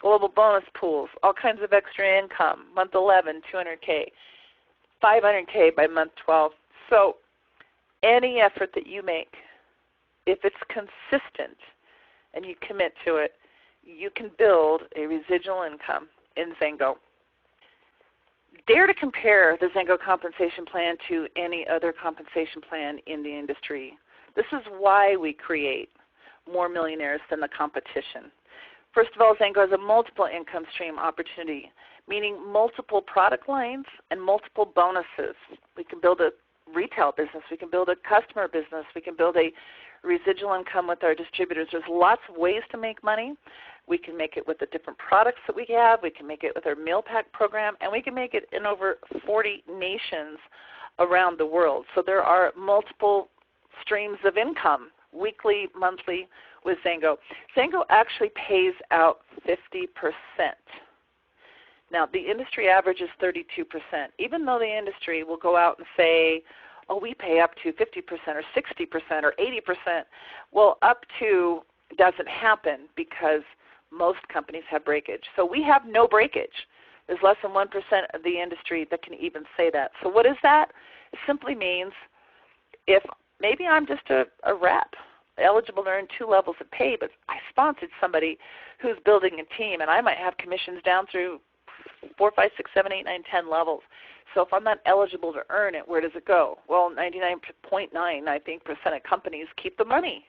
Global bonus pools, all kinds of extra income. Month 11, 200K, 500K by month 12. So any effort that you make, if it's consistent and you commit to it, you can build a residual income in Xango. Dare to compare the Xango compensation plan to any other compensation plan in the industry. This is why we create more millionaires than the competition. First of all, Xango has a multiple income stream opportunity, meaning multiple product lines and multiple bonuses. We can build a retail business. We can build a customer business. We can build a residual income with our distributors. There's lots of ways to make money. We can make it with the different products that we have. We can make it with our meal pack program, and we can make it in over 40 nations around the world. So there are multiple streams of income, weekly, monthly, with Xango. Xango actually pays out 50%. Now, the industry average is 32%. Even though the industry will go out and say, oh, we pay up to 50% or 60% or 80%, well, up to doesn't happen because most companies have breakage. So we have no breakage. There's less than 1% of the industry that can even say that. So what is that? It simply means if maybe I'm just a rep, eligible to earn 2 levels of pay, but I sponsored somebody who's building a team, and I might have commissions down through 4, 5, 6, 7, 8, 9, 10 levels. So if I'm not eligible to earn it, where does it go? Well, 99.9, I think, percent of companies keep the money.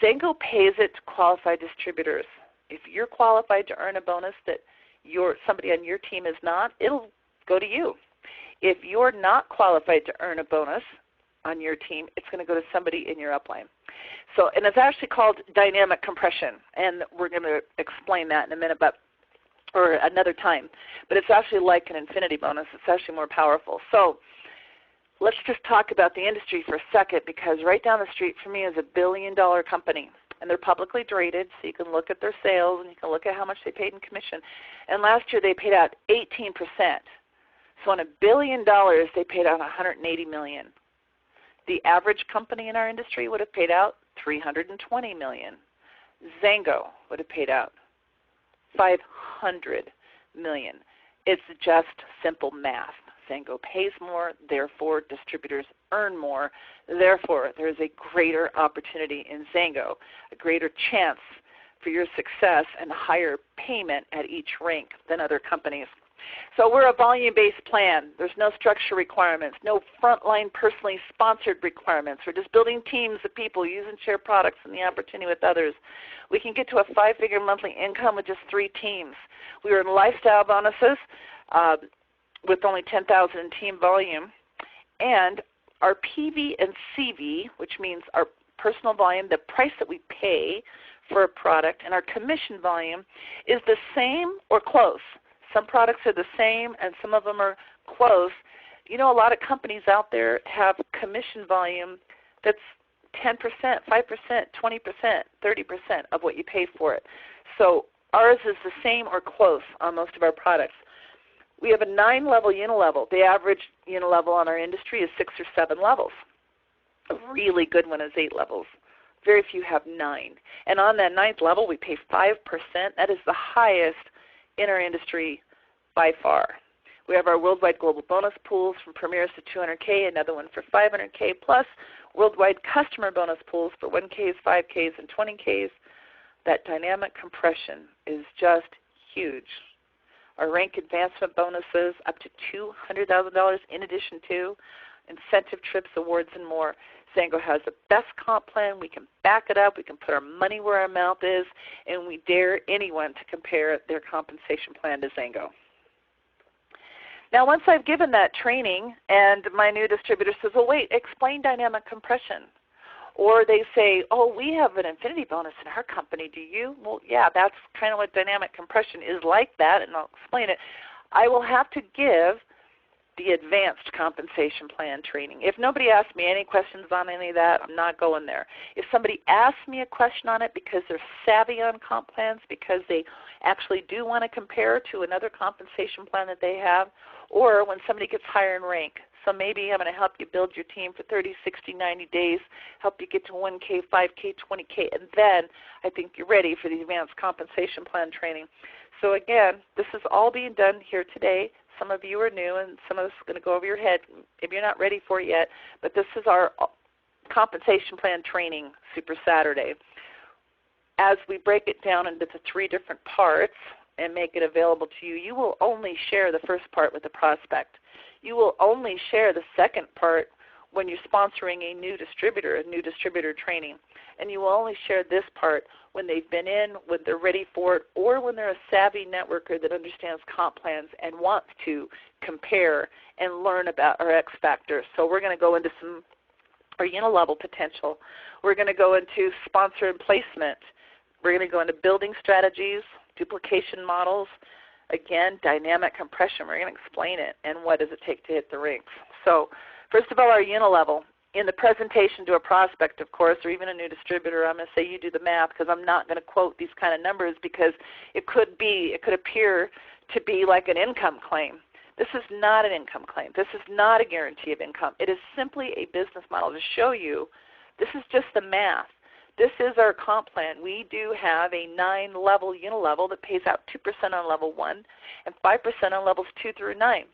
Xango pays it to qualified distributors. If you're qualified to earn a bonus that somebody on your team is not, it'll go to you. If you're not qualified to earn a bonus on your team, it's going to go to somebody in your upline. So, and it's actually called dynamic compression, and we're going to explain that in a minute, or another time. But it's actually like an infinity bonus. It's actually more powerful. So let's just talk about the industry for a second, because right down the street from me is a billion-dollar company, and they're publicly traded, so you can look at their sales and you can look at how much they paid in commission. And last year they paid out 18%. So on $1 billion, they paid out $180 million. The average company in our industry would have paid out $320 million. Xango would have paid out $500 million. It's just simple math. Xango pays more, therefore distributors earn more. Therefore, there is a greater opportunity in Xango, a greater chance for your success and higher payment at each rank than other companies. So we're a volume-based plan. There's no structure requirements, no frontline personally sponsored requirements. We're just building teams of people, use and share products and the opportunity with others. We can get to a 5-figure monthly income with just 3 teams. We earn lifestyle bonuses with only 10,000 in team volume. And our PV and CV, which means our personal volume, the price that we pay for a product, and our commission volume is the same or close. Some products are the same and some of them are close. You know, a lot of companies out there have commission volume that's 10%, 5%, 20%, 30% of what you pay for it. So ours is the same or close on most of our products. We have a 9-level unilevel. The average unilevel on our industry is 6 or 7 levels. A really good one is 8 levels. Very few have 9. And on that 9th level, we pay 5%. That is the highest in our industry by far. We have our worldwide global bonus pools from premieres to 200K, another one for 500K, plus worldwide customer bonus pools for 1Ks, 5Ks, and 20Ks. That dynamic compression is just huge. Our rank advancement bonuses up to $200,000 in addition to incentive trips, awards, and more. Xango has the best comp plan. We can back it up. We can put our money where our mouth is, and we dare anyone to compare their compensation plan to Xango. Now, once I've given that training and my new distributor says, well, wait, explain dynamic compression. Or they say, oh, we have an infinity bonus in our company. Do you? Well, yeah, that's kind of what dynamic compression is like that, and I'll explain it. I will have to give the advanced compensation plan training. If nobody asks me any questions on any of that, I'm not going there. If somebody asks me a question on it because they're savvy on comp plans, because they actually do want to compare to another compensation plan that they have, or when somebody gets higher in rank. So maybe I'm going to help you build your team for 30, 60, 90 days, help you get to 1K, 5K, 20K, and then I think you're ready for the advanced compensation plan training. So again, this is all being done here today. Some of you are new, and some of this is going to go over your head if you're not ready for it yet, but this is our compensation plan training Super Saturday. As we break it down into the 3 different parts and make it available to you, you will only share the first part with the prospect. You will only share the second part when you're sponsoring a new distributor training. And you will only share this part when they've been in, when they're ready for it, or when they're a savvy networker that understands comp plans and wants to compare and learn about our X factors. So we're going to go into some our unilevel potential. We're going to go into sponsor and placement. We're going to go into building strategies, duplication models, again, dynamic compression. We're going to explain it and what does it take to hit the ranks. So first of all, our unilevel. In the presentation to a prospect, of course, or even a new distributor, I'm going to say you do the math because I'm not going to quote these kind of numbers because it could appear to be like an income claim. This is not an income claim. This is not a guarantee of income. It is simply a business model to show you this is just the math. This is our comp plan. We do have a 9-level unilevel that pays out 2% on level 1 and 5% on levels 2 through 9.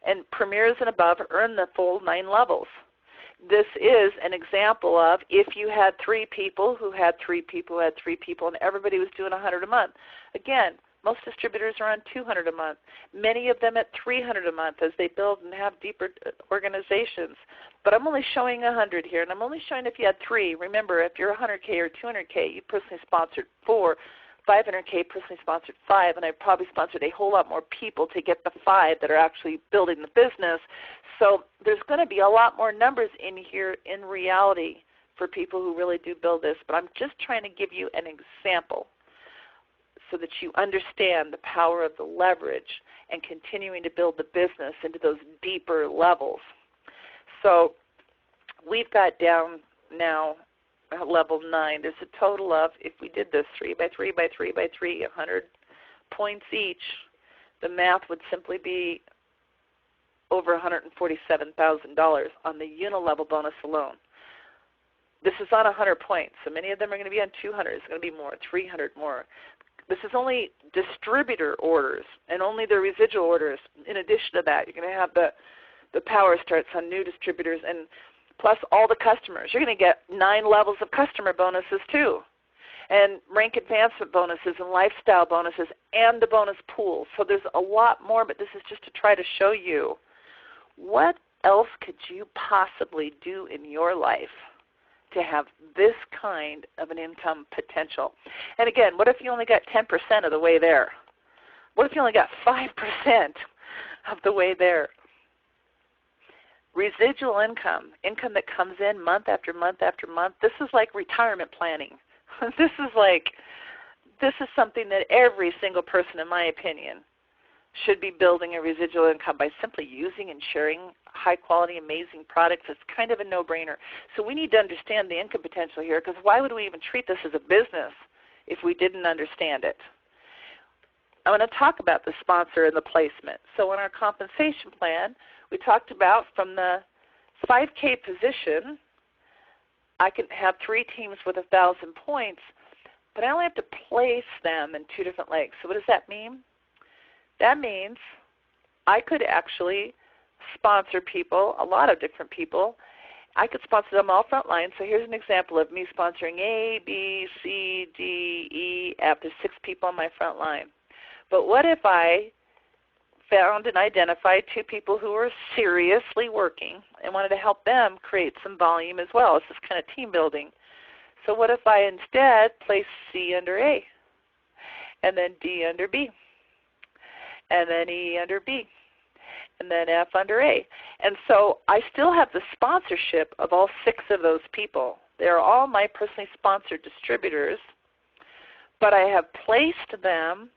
And premiers and above earn the full 9 levels. This is an example of if you had 3 people who had 3 people who had 3 people and everybody was doing $100 a month. Again, most distributors are on $200 a month, many of them at $300 a month as they build and have deeper organizations. But I'm only showing 100 here, and I'm only showing if you had 3. Remember, if you're 100K or 200K, you personally sponsored 4. 500K personally sponsored 5, and I probably sponsored a whole lot more people to get the 5 that are actually building the business. So there's going to be a lot more numbers in here in reality for people who really do build this, but I'm just trying to give you an example so that you understand the power of the leverage and continuing to build the business into those deeper levels. So we've got down now level 9. There's a total of, if we did this 3 by 3 by 3 by 3, 100 points each, the math would simply be over $147,000 on the unilevel bonus alone. This is on 100 points, so many of them are going to be on 200. It's going to be more, 300 more. This is only distributor orders and only the residual orders. In addition to that, you're going to have the power starts on new distributors and plus all the customers. You're going to get 9 levels of customer bonuses too, and rank advancement bonuses and lifestyle bonuses and the bonus pool. So there's a lot more, but this is just to try to show you what else could you possibly do in your life to have this kind of an income potential. And again, what if you only got 10% of the way there? What if you only got 5% of the way there? Residual income, income that comes in month after month after month, this is like retirement planning. This is something that every single person, in my opinion, should be building a residual income by simply using and sharing high-quality, amazing products. It's kind of a no-brainer. So we need to understand the income potential here, because why would we even treat this as a business if we didn't understand it? I'm going to talk about the sponsor and the placement. So in our compensation plan, we talked about from the 5K position, I can have 3 teams with 1,000 points, but I only have to place them in 2 different legs. So what does that mean? That means I could actually sponsor people, a lot of different people. I could sponsor them all frontline. So here's an example of me sponsoring A, B, C, D, E, F. There's 6 people on my front line. But what if I found and identified 2 people who were seriously working and wanted to help them create some volume as well? It's this kind of team building. So what if I instead place C under A, and then D under B, and then E under B, and then F under A? And so I still have the sponsorship of all 6 of those people. They're all my personally sponsored distributors, but I have placed them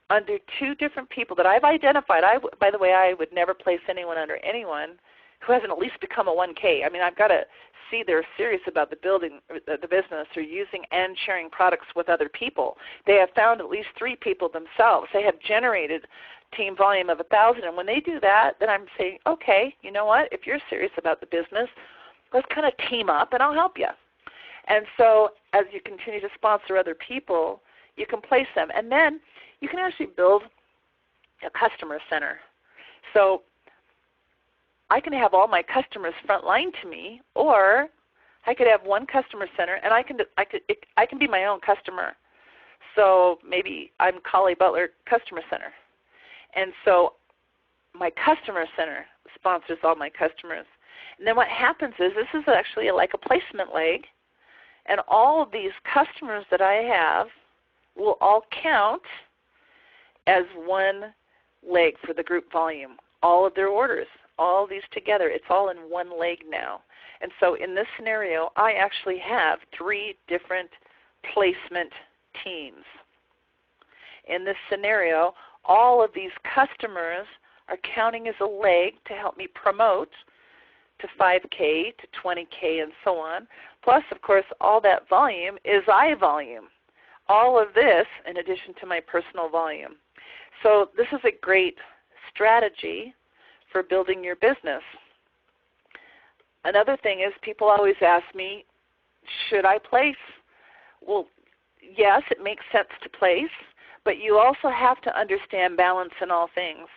under 2 different people that I've identified. By the way, I would never place anyone under anyone who hasn't at least become a 1K. I mean, I've got to see they're serious about the building, the business, or using and sharing products with other people. They have found at least 3 people themselves. They have generated team volume of 1,000, and when they do that, then I'm saying, okay, you know what? If you're serious about the business, let's kind of team up, and I'll help you. And so as you continue to sponsor other people, you can place them, and then you can actually build a customer center. So I can have all my customers front line to me, or I could have one customer center, and I can be my own customer. So maybe I'm Collie Butler Customer Center. And so my customer center sponsors all my customers. And then what happens is this is actually like a placement leg, and all of these customers that I have will all count as one leg for the group volume. All of their orders, all these together, it's all in one leg now. And so in this scenario, I actually have 3 different placement teams. In this scenario, all of these customers are counting as a leg to help me promote to 5K, to 20K, and so on. Plus, of course, all that volume is I volume. All of this in addition to my personal volume. So this is a great strategy for building your business. Another thing is people always ask me, should I place? Well, yes, it makes sense to place, but you also have to understand balance in all things,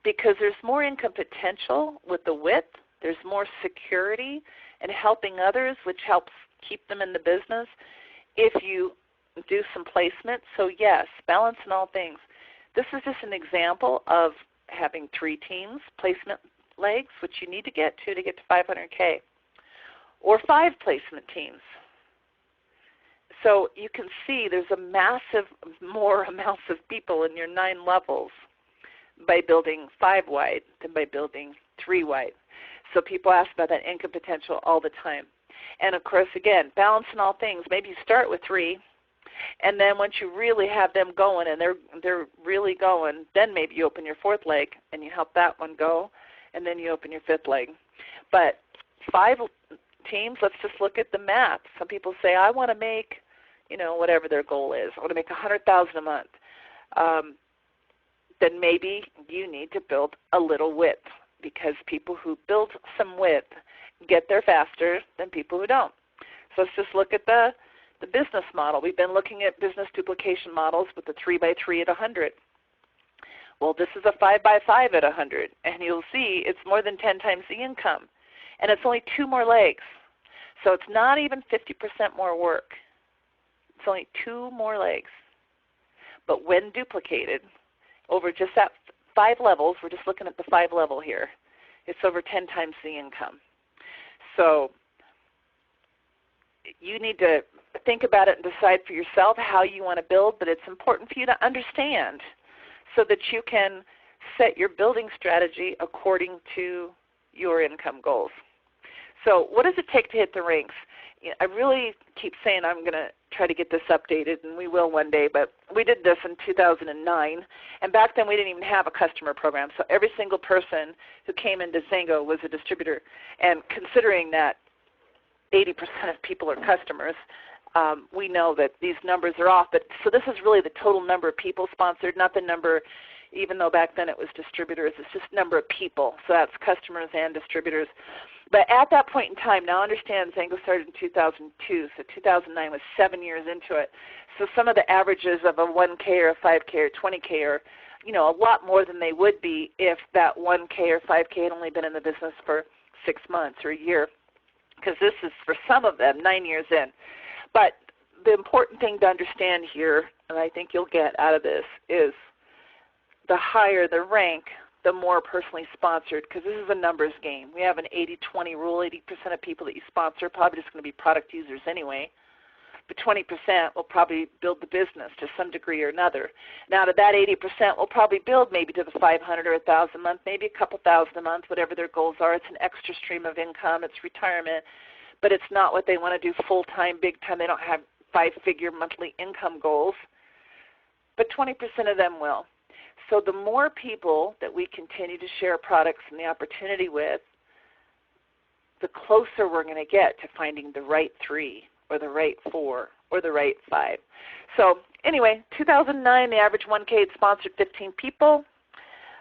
because there's more income potential with the width. There's more security in helping others, which helps keep them in the business if you do some placement. So yes, balance in all things. This is just an example of having 3 teams, placement legs, which you need to get to get to 500K, or 5 placement teams. So you can see there's a massive more amounts of people in your 9 levels by building 5 wide than by building 3 wide. So people ask about that income potential all the time. And of course, again, balance in all things. Maybe you start with 3, and then once you really have them going and they're really going, then maybe you open your 4th leg and you help that one go, and then you open your 5th leg. But 5 teams, let's just look at the math. Some people say, I want to make, whatever their goal is. I want to make $100,000 a month. Then maybe you need to build a little width, because people who build some width get there faster than people who don't. So let's just look at the business model. We've been looking at business duplication models with the 3x3 at 100. Well, this is a 5x5 at 100, and you'll see it's more than 10 times the income, and it's only 2 more legs. So it's not even 50% more work. It's only 2 more legs. But when duplicated over just that 5 levels, we're just looking at the 5 level here, it's over 10 times the income. So you need to think about it and decide for yourself how you want to build, but it's important for you to understand so that you can set your building strategy according to your income goals. So what does it take to hit the ranks? I really keep saying I'm going to try to get this updated, and we will one day, but we did this in 2009, and back then we didn't even have a customer program, so every single person who came into Xango was a distributor, and considering that 80% of people are customers, we know that these numbers are off. But so this is really the total number of people sponsored, not the number, even though back then it was distributors, it's just number of people, so that's customers and distributors. But at that point in time, now understand Xango started in 2002, so 2009 was 7 years into it. So some of the averages of a 1K or a 5K or 20K are, a lot more than they would be if that 1K or 5K had only been in the business for 6 months or a year, because this is, for some of them, 9 years in. But the important thing to understand here, and I think you'll get out of this, is the higher the rank, the more personally sponsored, because this is a numbers game. We have an 80-20 rule. 80% of people that you sponsor are probably just going to be product users anyway. But 20% will probably build the business to some degree or another. Now, out of that 80% will probably build maybe to the 500 or 1,000 a month, maybe a couple thousand a month, whatever their goals are. It's an extra stream of income. It's retirement. But it's not what they want to do full-time, big-time. They don't have 5-figure monthly income goals. But 20% of them will. So the more people that we continue to share products and the opportunity with, the closer we're going to get to finding the right 3 or the right 4 or the right 5. So anyway, 2009, the average 1K had sponsored 15 people.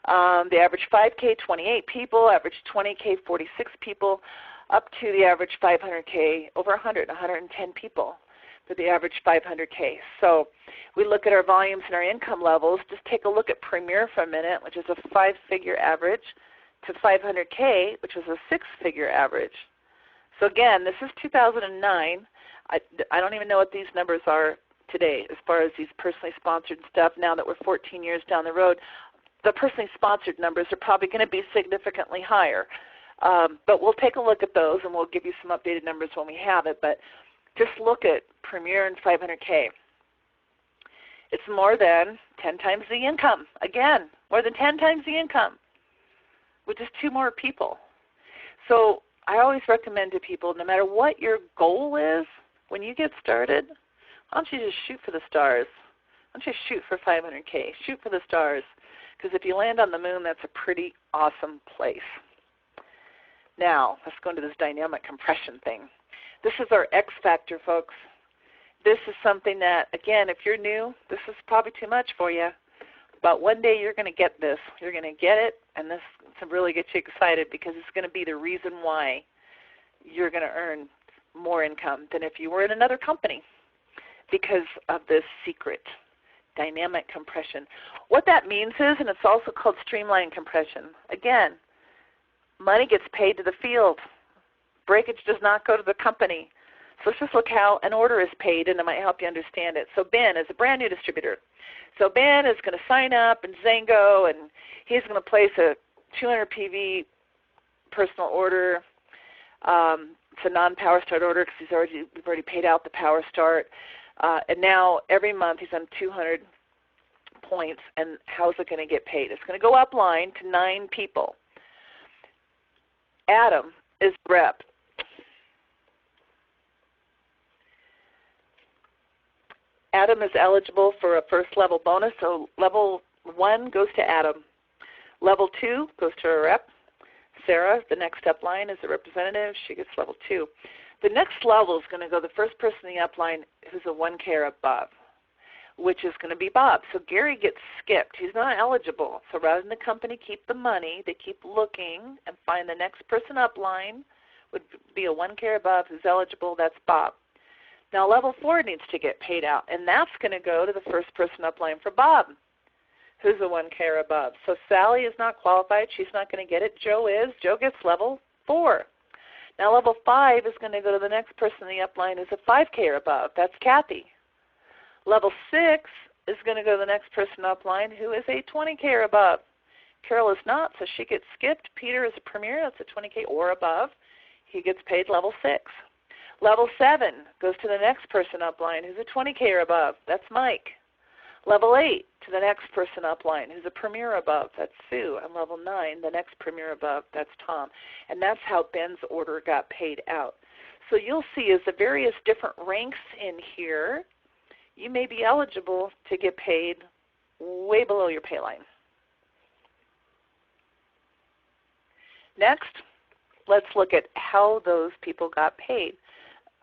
The average 5K, 28 people. Average 20K, 46 people. Up to the average 500K, over 110 people for the average 500K. So we look at our volumes and our income levels. Just take a look at Premier for a minute, which is a 5-figure average, to 500K, which was a 6-figure average. So again, this is 2009. I don't even know what these numbers are today as far as these personally sponsored stuff. Now that we're 14 years down the road, the personally sponsored numbers are probably going to be significantly higher. But we'll take a look at those, and we'll give you some updated numbers when we have it. But just look at Premier and 500K. It's more than 10 times the income. Again, more than 10 times the income with just 2 more people. So I always recommend to people, no matter what your goal is, when you get started, why don't you just shoot for the stars? Why don't you shoot for 500K? Shoot for the stars. Because if you land on the moon, that's a pretty awesome place. Now, let's go into this dynamic compression thing. This is our X factor, folks. This is something that, again, if you're new, this is probably too much for you. But one day you're going to get this. You're going to get it, and this to really get you excited, because it's going to be the reason why you're going to earn more income than if you were in another company, because of this secret, dynamic compression. What that means is, and it's also called streamline compression, again, money gets paid to the field. Breakage does not go to the company. So let's just look how an order is paid, and it might help you understand it. So Ben is a brand new distributor. So Ben is going to sign up in Xango, and he's going to place a 200 PV personal order. It's a non-Power Start order because we've already paid out the Power Start. And now every month he's on 200 points, and how's it going to get paid? It's going to go upline to 9 people. Adam is rep. Adam is eligible for a first level bonus, so level 1 goes to Adam. Level 2 goes to a rep. Sarah, the next upline, is a representative. She gets level 2. The next level is going to go the first person in the upline who's a 1K or above, which is going to be Bob. So Gary gets skipped. He's not eligible. So rather than the company keep the money, they keep looking and find the next person upline would be a 1K or above who's eligible. That's Bob. Now level 4 needs to get paid out, and that's going to go to the first person upline for Bob, who's a 1K or above. So Sally is not qualified. She's not going to get it. Joe is. Joe gets level 4. Now level 5 is going to go to the next person in the upline who's a 5K or above. That's Kathy. Level 6 is going to go to the next person upline who is a 20K or above. Carol is not, so she gets skipped. Peter is a premier. That's a 20K or above. He gets paid level 6. Level 7 goes to the next person upline who's a 20K or above. That's Mike. Level 8 to the next person upline who's a premier above. That's Sue. And level 9, the next premier above, that's Tom. And that's how Ben's order got paid out. So you'll see as the various different ranks in here, you may be eligible to get paid way below your pay line. Next, let's look at how those people got paid.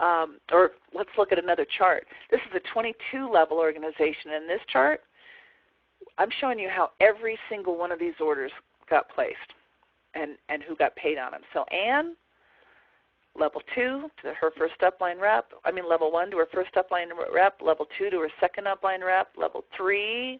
Or let's look at another chart. This is a 22-level organization. In this chart, I'm showing you how every single one of these orders got placed and who got paid on them. So Ann, level 2 to her first upline rep. Level 1 to her first upline rep. Level 2 to her second upline rep. Level 3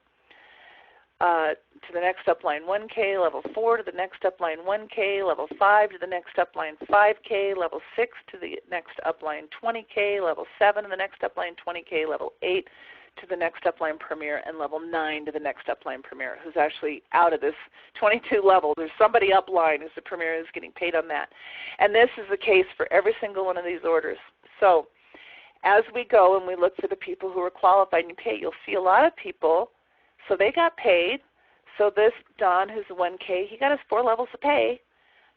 to the next upline 1K, level 4 to the next upline 1K, level 5 to the next upline 5K, level 6 to the next upline 20K, level 7 to the next upline 20K, level 8 to the next upline premier, and level 9 to the next upline premier, who's actually out of this 22 level. There's somebody upline who's the premier who's getting paid on that. And this is the case for every single one of these orders. So as we go and we look for the people who are qualified and pay, you'll see a lot of people, so they got paid. So this Don, who's a 1K, he got his 4 levels of pay.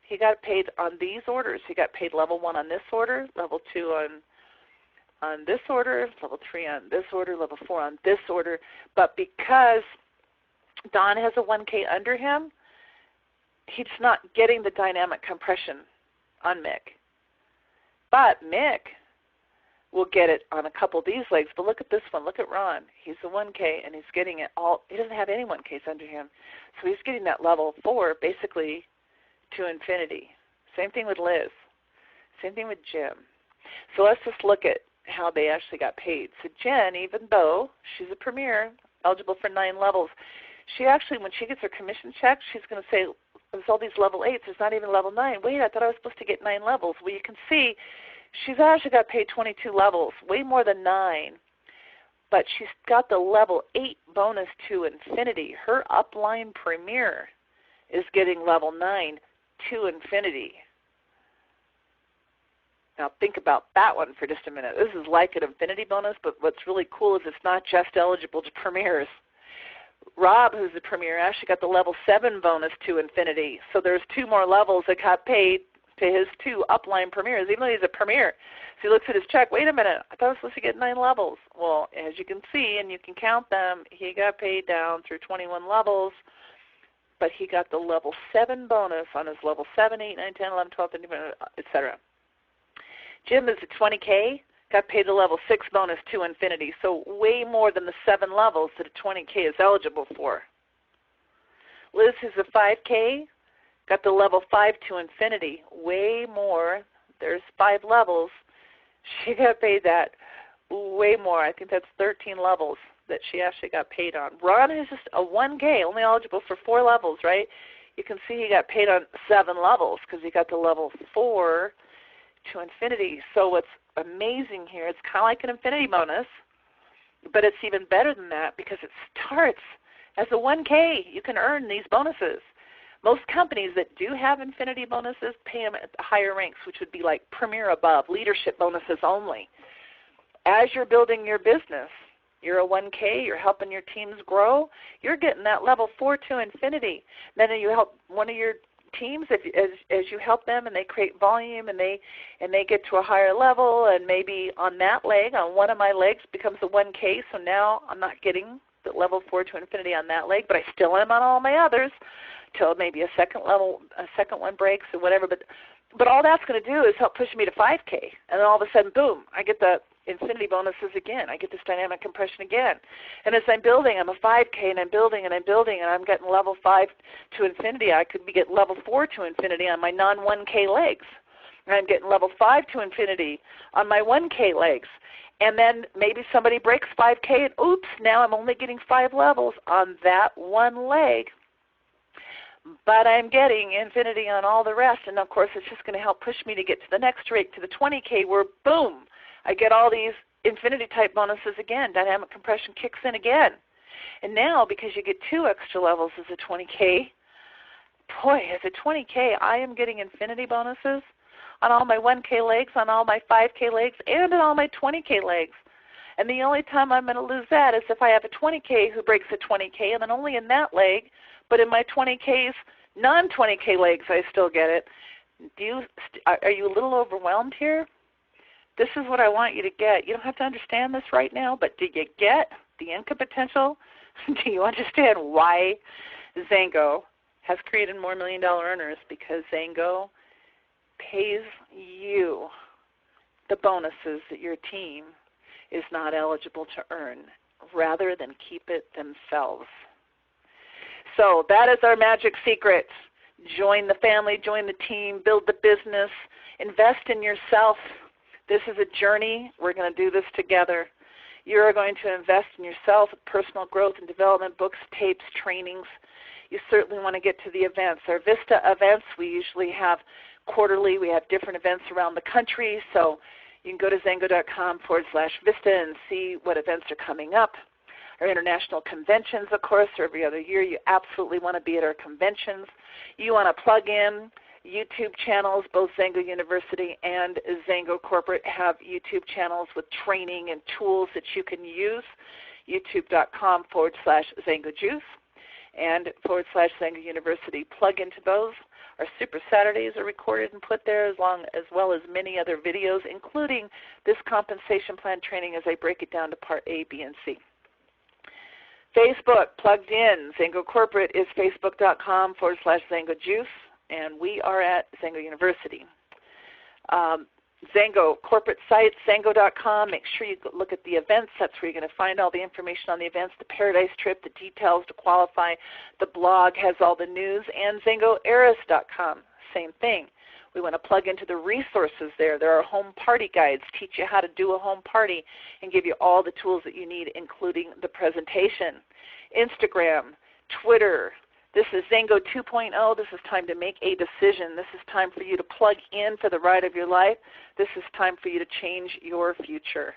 He got paid on these orders. He got paid level 1 on this order, level 2 on this order, level 3 on this order, level 4 on this order. But because Don has a 1K under him, he's not getting the dynamic compression on Mick. But Mick will get it on a couple of these legs. But look at this one. Look at Ron. He's a 1K, and he's getting it all. He doesn't have any 1Ks under him. So he's getting that level 4 basically to infinity. Same thing with Liz. Same thing with Jim. So let's just look at how they actually got paid. So Jen, even though she's a premier, eligible for 9 levels, she actually, when she gets her commission check, she's going to say, there's all these level 8s, there's not even level 9. Wait, I thought I was supposed to get 9 levels. Well, you can see she's actually got paid 22 levels, way more than 9. But she's got the level 8 bonus to infinity. Her upline premier is getting level 9 to infinity. Now think about that one for just a minute. This is like an infinity bonus, but what's really cool is it's not just eligible to premiers. Rob, who's the premier, actually got the level 7 bonus to infinity. So there's 2 more levels that got paid to his 2 upline premiers, even though he's a premier. So he looks at his check, wait a minute, I thought I was supposed to get 9 levels. Well, as you can see, and you can count them, he got paid down through 21 levels, but he got the level 7 bonus on his level 7, 8, 9, 10, 11, 12, 13, etc. Jim is a 20K, got paid a level 6 bonus to infinity, so way more than the 7 levels that a 20K is eligible for. Liz is a 5K, got the level 5 to infinity, way more. There's 5 levels. She got paid that way more. I think that's 13 levels that she actually got paid on. Ron is just a 1K, only eligible for 4 levels, right? You can see he got paid on 7 levels because he got the level 4 to infinity. So what's amazing here, it's kind of like an infinity bonus, but it's even better than that because it starts as a 1K. You can earn these bonuses. Most companies that do have infinity bonuses pay them at the higher ranks, which would be like premier above, leadership bonuses only. As you're building your business, you're a 1K, you're helping your teams grow, you're getting that level 4 to infinity. Then you help one of your teams, as you help them and they create volume and they get to a higher level, and maybe on that leg, on one of my legs becomes a 1K, so now I'm not getting the level 4 to infinity on that leg, but I still am on all my others till maybe a second one breaks or whatever. But all that's going to do is help push me to 5K, and then all of a sudden, boom, I get the infinity bonuses again. I get this dynamic compression again. And as I'm building, I'm a 5K, and I'm building, and I'm building, and I'm getting level 5 to infinity. I could be getting level 4 to infinity on my non-1K legs. And I'm getting level 5 to infinity on my 1K legs. And then maybe somebody breaks 5K, and oops, now I'm only getting 5 levels on that one leg. But I'm getting infinity on all the rest. And, of course, it's just going to help push me to get to the next rate, to the 20K, where, boom, I get all these infinity-type bonuses again. Dynamic compression kicks in again. And now, because you get 2 extra levels as a 20K, boy, as a 20K, I am getting infinity bonuses on all my 1K legs, on all my 5K legs, and on all my 20K legs. And the only time I'm going to lose that is if I have a 20K who breaks a 20K, and then only in that leg, but in my 20Ks, non-20K legs, I still get it. Are you a little overwhelmed here? This is what I want you to get. You don't have to understand this right now, but do you get the income potential? Do you understand why Xango has created more $1 million earners? Because Xango pays you the bonuses that your team is not eligible to earn, rather than keep it themselves. So that is our magic secret. Join the family, join the team, build the business, invest in yourself. This is a journey. We're going to do this together. You are going to invest in yourself with personal growth and development, books, tapes, trainings. You certainly want to get to the events. Our Vista events, we usually have quarterly. We have different events around the country, so you can go to xango.com/Vista and see what events are coming up. Our international conventions, of course, are every other year. You absolutely want to be at our conventions. You want to plug in YouTube channels. Both Xango University and Xango Corporate have YouTube channels with training and tools that you can use. youtube.com/XangoJuice and /Xango University. Plug into those. Our Super Saturdays are recorded and put there, as well as many other videos, including this compensation plan training as I break it down to part A, B, and C. Facebook, plugged in. Xango Corporate is facebook.com/XangoJuice, and we are at Xango University. Xango corporate site, Xango.com. Make sure you look at the events. That's where you're going to find all the information on the events, the Paradise Trip, the details to qualify. The blog has all the news, and XangoEris.com. Same thing. We want to plug into the resources there. There are home party guides, teach you how to do a home party and give you all the tools that you need, including the presentation. Instagram, Twitter. This is Xango 2.0. This is time to make a decision. This is time for you to plug in for the ride of your life. This is time for you to change your future.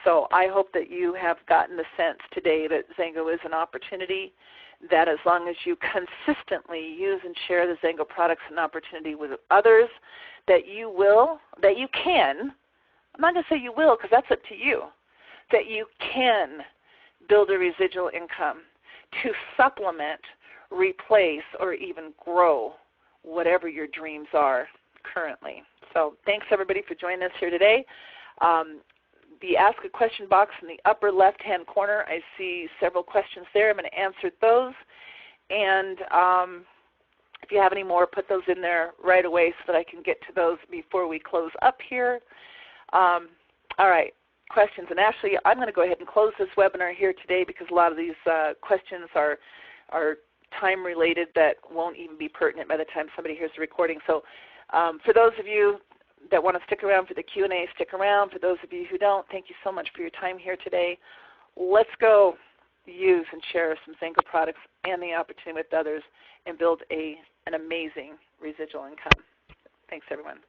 So I hope that you have gotten the sense today that Xango is an opportunity, that as long as you consistently use and share the Xango products and opportunity with others, that you can, I'm not going to say you will because that's up to you, that you can build a residual income to supplement, replace, or even grow whatever your dreams are currently. So thanks everybody for joining us here today. The Ask a Question box in the upper left-hand corner, I see several questions there. I'm going to answer those. And if you have any more, put those in there right away so that I can get to those before we close up here. All right, questions. And actually, I'm going to go ahead and close this webinar here today because a lot of these questions are time-related that won't even be pertinent by the time somebody hears the recording. So for those of you that want to stick around for the Q&A, stick around. For those of you who don't, thank you so much for your time here today. Let's go use and share some Xango products and the opportunity with others and build an amazing residual income. Thanks, everyone.